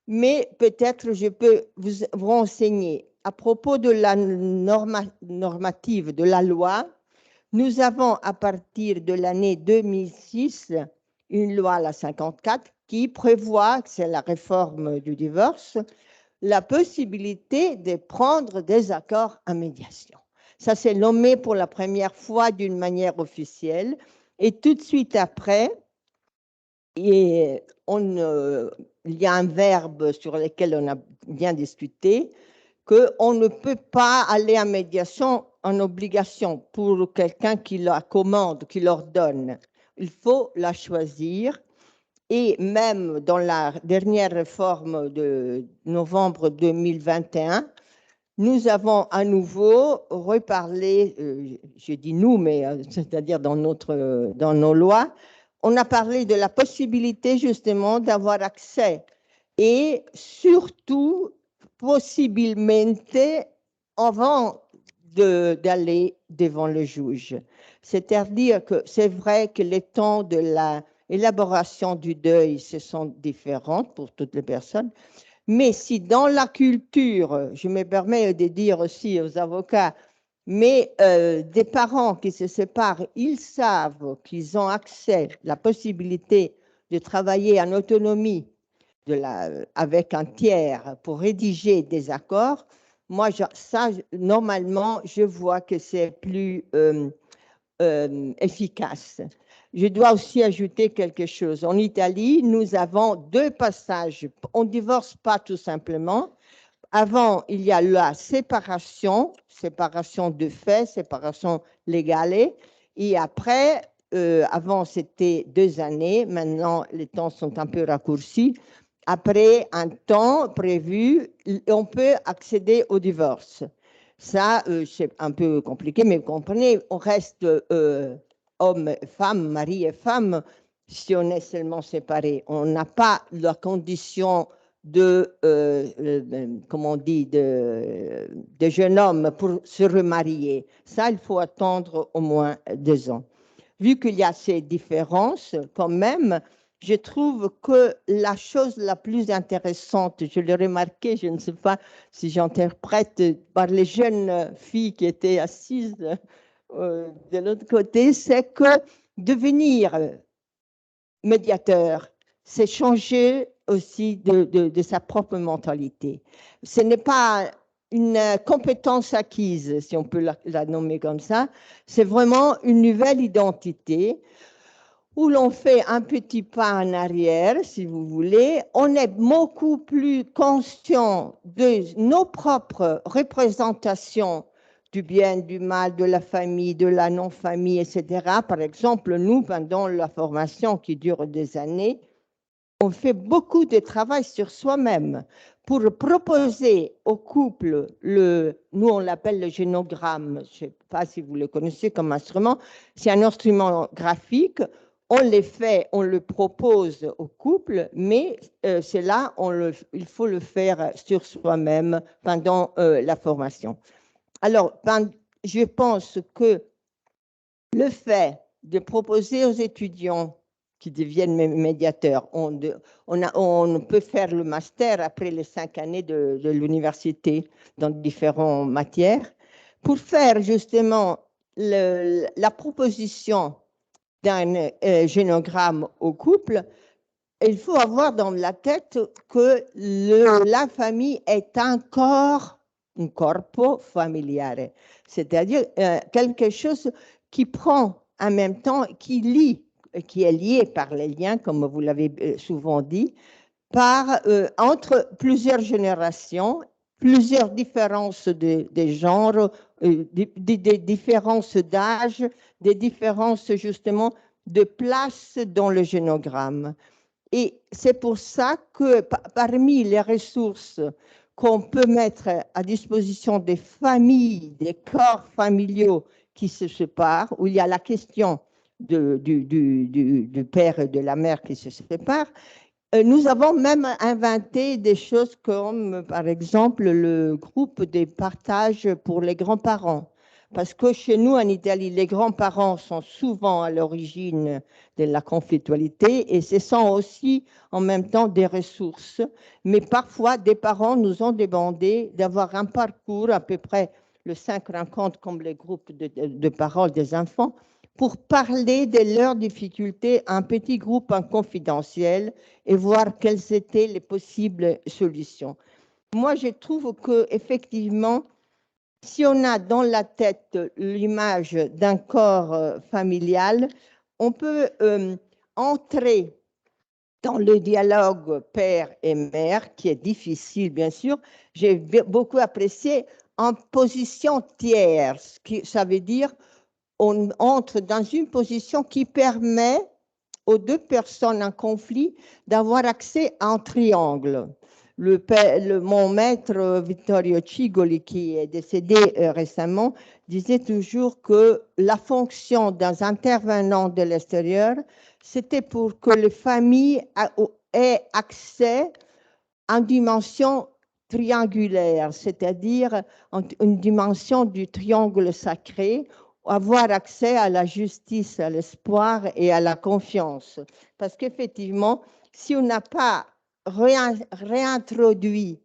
Mais peut-être je peux vous renseigner. À propos de la normative, de la loi, nous avons, à partir de l'année 2006, une loi, la 54, qui prévoit, c'est la réforme du divorce, la possibilité de prendre des accords en médiation. Ça s'est nommé pour la première fois d'une manière officielle. Et tout de suite après, il y a un verbe sur lequel on a bien discuté, qu'on ne peut pas aller en médiation en obligation pour quelqu'un qui la commande, qui l'ordonne. Il faut la choisir. Et même dans la dernière réforme de novembre 2021, nous avons à nouveau reparlé, je dis nous, mais c'est-à-dire dans nos lois, on a parlé de la possibilité justement d'avoir accès et surtout possiblement avant d'aller devant le juge. C'est-à-dire que c'est vrai que le temps de élaboration du deuil, ce sont différentes pour toutes les personnes. Mais si dans la culture, je me permets de dire aussi aux avocats, mais des parents qui se séparent, ils savent qu'ils ont accès, la possibilité de travailler en autonomie avec un tiers pour rédiger des accords. Moi, ça, normalement, je vois que c'est plus efficace. Je dois aussi ajouter quelque chose. En Italie, nous avons 2 passages. On ne divorce pas tout simplement. Avant, il y a la séparation de fait, séparation légale. Et après, avant, c'était 2 années. Maintenant, les temps sont un peu raccourcis. Après un temps prévu, on peut accéder au divorce. Ça, c'est un peu compliqué, mais vous comprenez, on reste homme, femme, mari et femme si on est seulement séparés. On n'a pas la condition de, comment on dit, de jeune homme pour se remarier. Ça, il faut attendre au moins 2 ans. Vu qu'il y a ces différences, quand même, je trouve que la chose la plus intéressante, je l'ai remarqué, je ne sais pas si j'interprète par les jeunes filles qui étaient assises de l'autre côté, c'est que devenir médiateur, c'est changer aussi de sa propre mentalité. Ce n'est pas une compétence acquise, si on peut la nommer comme ça, c'est vraiment une nouvelle identité où l'on fait un petit pas en arrière, si vous voulez. On est beaucoup plus conscient de nos propres représentations du bien, du mal, de la famille, de la non-famille, etc. Par exemple, nous, pendant la formation qui dure des années, on fait beaucoup de travail sur soi-même pour proposer au couple, nous on l'appelle le génogramme, je ne sais pas si vous le connaissez comme instrument, c'est un instrument graphique, on les fait, on le propose au couple, mais c'est là, il faut le faire sur soi-même pendant la formation. Alors, je pense que le fait de proposer aux étudiants qui deviennent médiateurs, on peut faire le master après les 5 années de l'université dans différentes matières, pour faire justement la proposition d'un génogramme au couple. Il faut avoir dans la tête que la famille est un corpo familiare, c'est-à-dire quelque chose qui prend en même temps, qui est lié par les liens, comme vous l'avez souvent dit, entre plusieurs générations, plusieurs différences de genres, des différences d'âge, des différences justement de place dans le génogramme. Et c'est pour ça que parmi les ressources qu'on peut mettre à disposition des familles, des corps familiaux qui se séparent, où il y a la question du père et de la mère qui se séparent, nous avons même inventé des choses comme, par exemple, le groupe des partages pour les grands-parents. Parce que chez nous, en Italie, les grands-parents sont souvent à l'origine de la conflictualité et ce sont aussi en même temps des ressources. Mais parfois, des parents nous ont demandé d'avoir un parcours, à peu près le 5 rencontres comme les groupes de parole des enfants, pour parler de leurs difficultés, un petit groupe en confidentiel et voir quelles étaient les possibles solutions. Moi, je trouve qu'effectivement, si on a dans la tête l'image d'un corps familial, on peut entrer dans le dialogue père et mère, qui est difficile, bien sûr. J'ai beaucoup apprécié en position tierce, ça veut dire on entre dans une position qui permet aux 2 personnes en conflit d'avoir accès à un triangle. Mon maître Vittorio Cigoli, qui est décédé récemment, disait toujours que la fonction d'un intervenant de l'extérieur, c'était pour que les familles aient accès à une dimension triangulaire, c'est-à-dire une dimension du triangle sacré, avoir accès à la justice, à l'espoir et à la confiance. Parce qu'effectivement, si on n'a pas réintroduit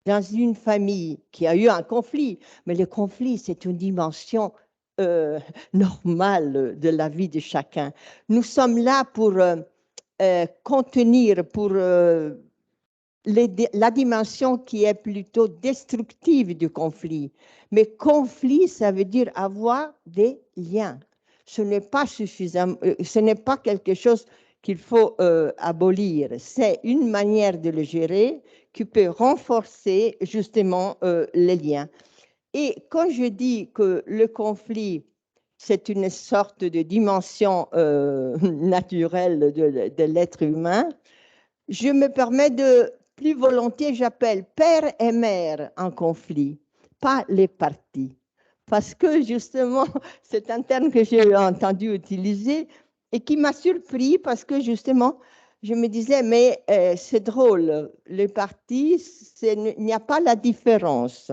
dans une famille qui a eu un conflit, mais le conflit, c'est une dimension normale de la vie de chacun. Nous sommes là pour contenir, pour la dimension qui est plutôt destructive du conflit. Mais conflit, ça veut dire avoir des liens. Ce n'est pas suffisant, ce n'est pas quelque chose qu'il faut abolir. C'est une manière de le gérer qui peut renforcer justement les liens. Et quand je dis que le conflit, c'est une sorte de dimension naturelle de l'être humain, je me permets de, plus volontiers, j'appelle père et mère en conflit, pas les partis. Parce que justement, c'est un terme que j'ai entendu utiliser et qui m'a surpris parce que justement, je me disais, mais c'est drôle, les partis, il n'y a pas la différence.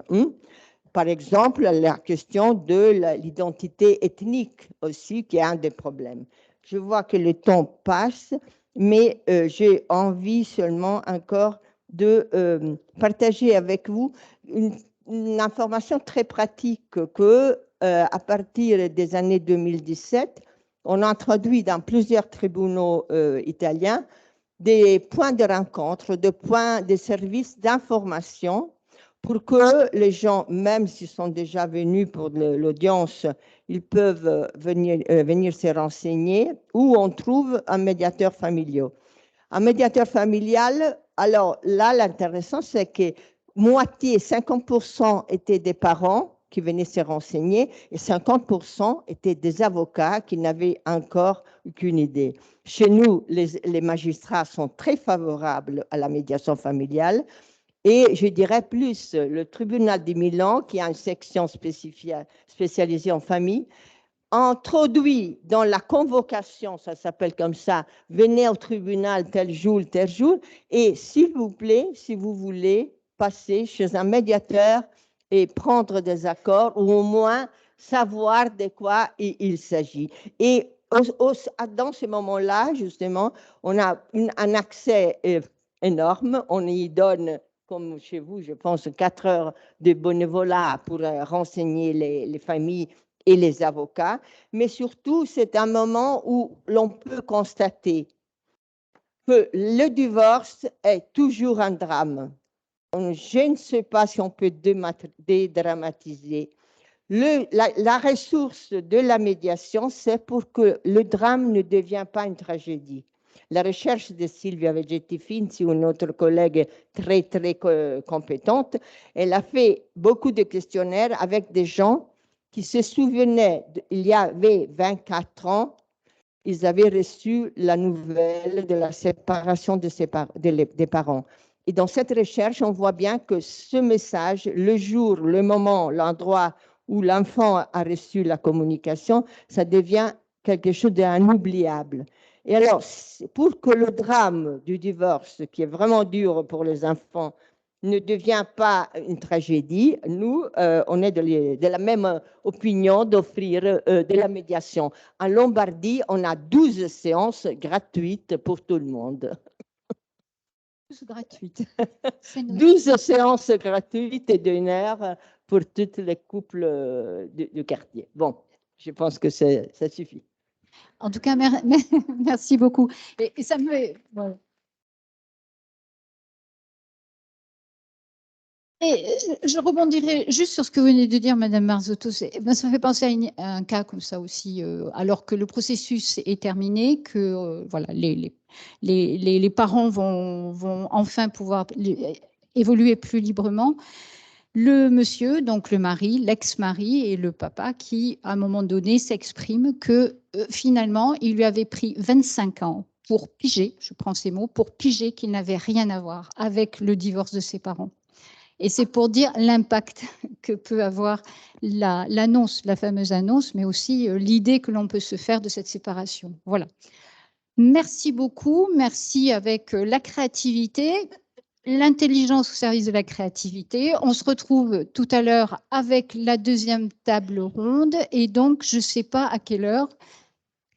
Par exemple, la question de l'identité ethnique aussi, qui est un des problèmes. Je vois que le temps passe, mais j'ai envie seulement encore de partager avec vous une information très pratique que, à partir des années 2017, on a introduit dans plusieurs tribunaux italiens des points de rencontre, des points de services d'information pour que les gens, même s'ils sont déjà venus pour l'audience, ils peuvent venir se renseigner, où on trouve un médiateur familial. Un médiateur familial, alors là, l'intéressant, c'est que moitié, 50% étaient des parents qui venaient se renseigner et 50% étaient des avocats qui n'avaient encore aucune idée. Chez nous, les magistrats sont très favorables à la médiation familiale. Et je dirais plus, le tribunal de Milan, qui a une section spécialisée en famille, introduit dans la convocation, ça s'appelle comme ça, venez au tribunal tel jour, et s'il vous plaît, si vous voulez passer chez un médiateur et prendre des accords, ou au moins savoir de quoi il s'agit. Et dans ce moment-là, justement, on a un accès énorme, on y donne, comme chez vous, je pense, 4 heures de bénévolat pour renseigner les familles et les avocats, mais surtout, c'est un moment où l'on peut constater que le divorce est toujours un drame. Je ne sais pas si on peut dédramatiser. La ressource de la médiation, c'est pour que le drame ne devienne pas une tragédie. La recherche de Silvia Vegetti-Finzi, une autre collègue très, très compétente, elle a fait beaucoup de questionnaires avec des gens qui se souvenaient, il y avait 24 ans, ils avaient reçu la nouvelle de la séparation des parents. Et dans cette recherche, on voit bien que ce message, le jour, le moment, l'endroit où l'enfant a reçu la communication, ça devient quelque chose d'inoubliable. Et alors, pour que le drame du divorce, qui est vraiment dur pour les enfants, ne devient pas une tragédie, nous, on est de la même opinion d'offrir de la médiation. En Lombardie, on a 12 séances gratuites pour tout le monde. Gratuite. 12 séances gratuites et d'1 heure pour tous les couples du quartier. Bon, je pense que ça suffit. En tout cas, merci beaucoup. Et ça me fait... Voilà. Et je rebondirai juste sur ce que vous venez de dire, Madame Marzotto. Ça me fait penser à un cas comme ça aussi, alors que le processus est terminé, que voilà, les parents vont enfin pouvoir évoluer plus librement. Le monsieur, donc le mari, l'ex-mari et le papa qui, à un moment donné, s'expriment que finalement, il lui avait pris 25 ans pour piger, je prends ces mots, pour piger qu'il n'avait rien à voir avec le divorce de ses parents. Et c'est pour dire l'impact que peut avoir l'annonce, la fameuse annonce, mais aussi l'idée que l'on peut se faire de cette séparation. Voilà. Merci beaucoup. Merci avec la créativité. l'intelligence au service de la créativité. On se retrouve tout à l'heure avec la deuxième table ronde. Et donc, je ne sais pas à quelle heure,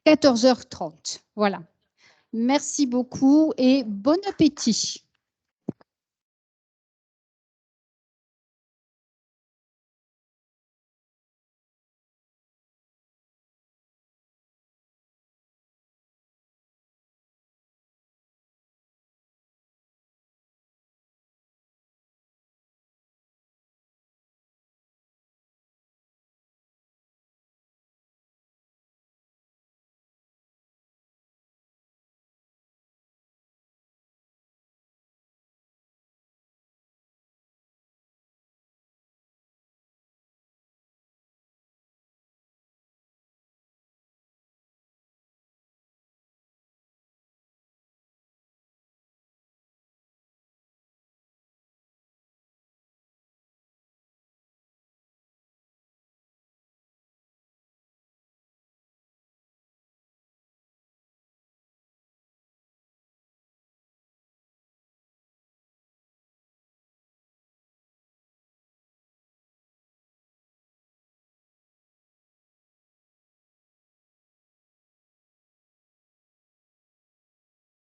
14h30. Voilà. Merci beaucoup et bon appétit.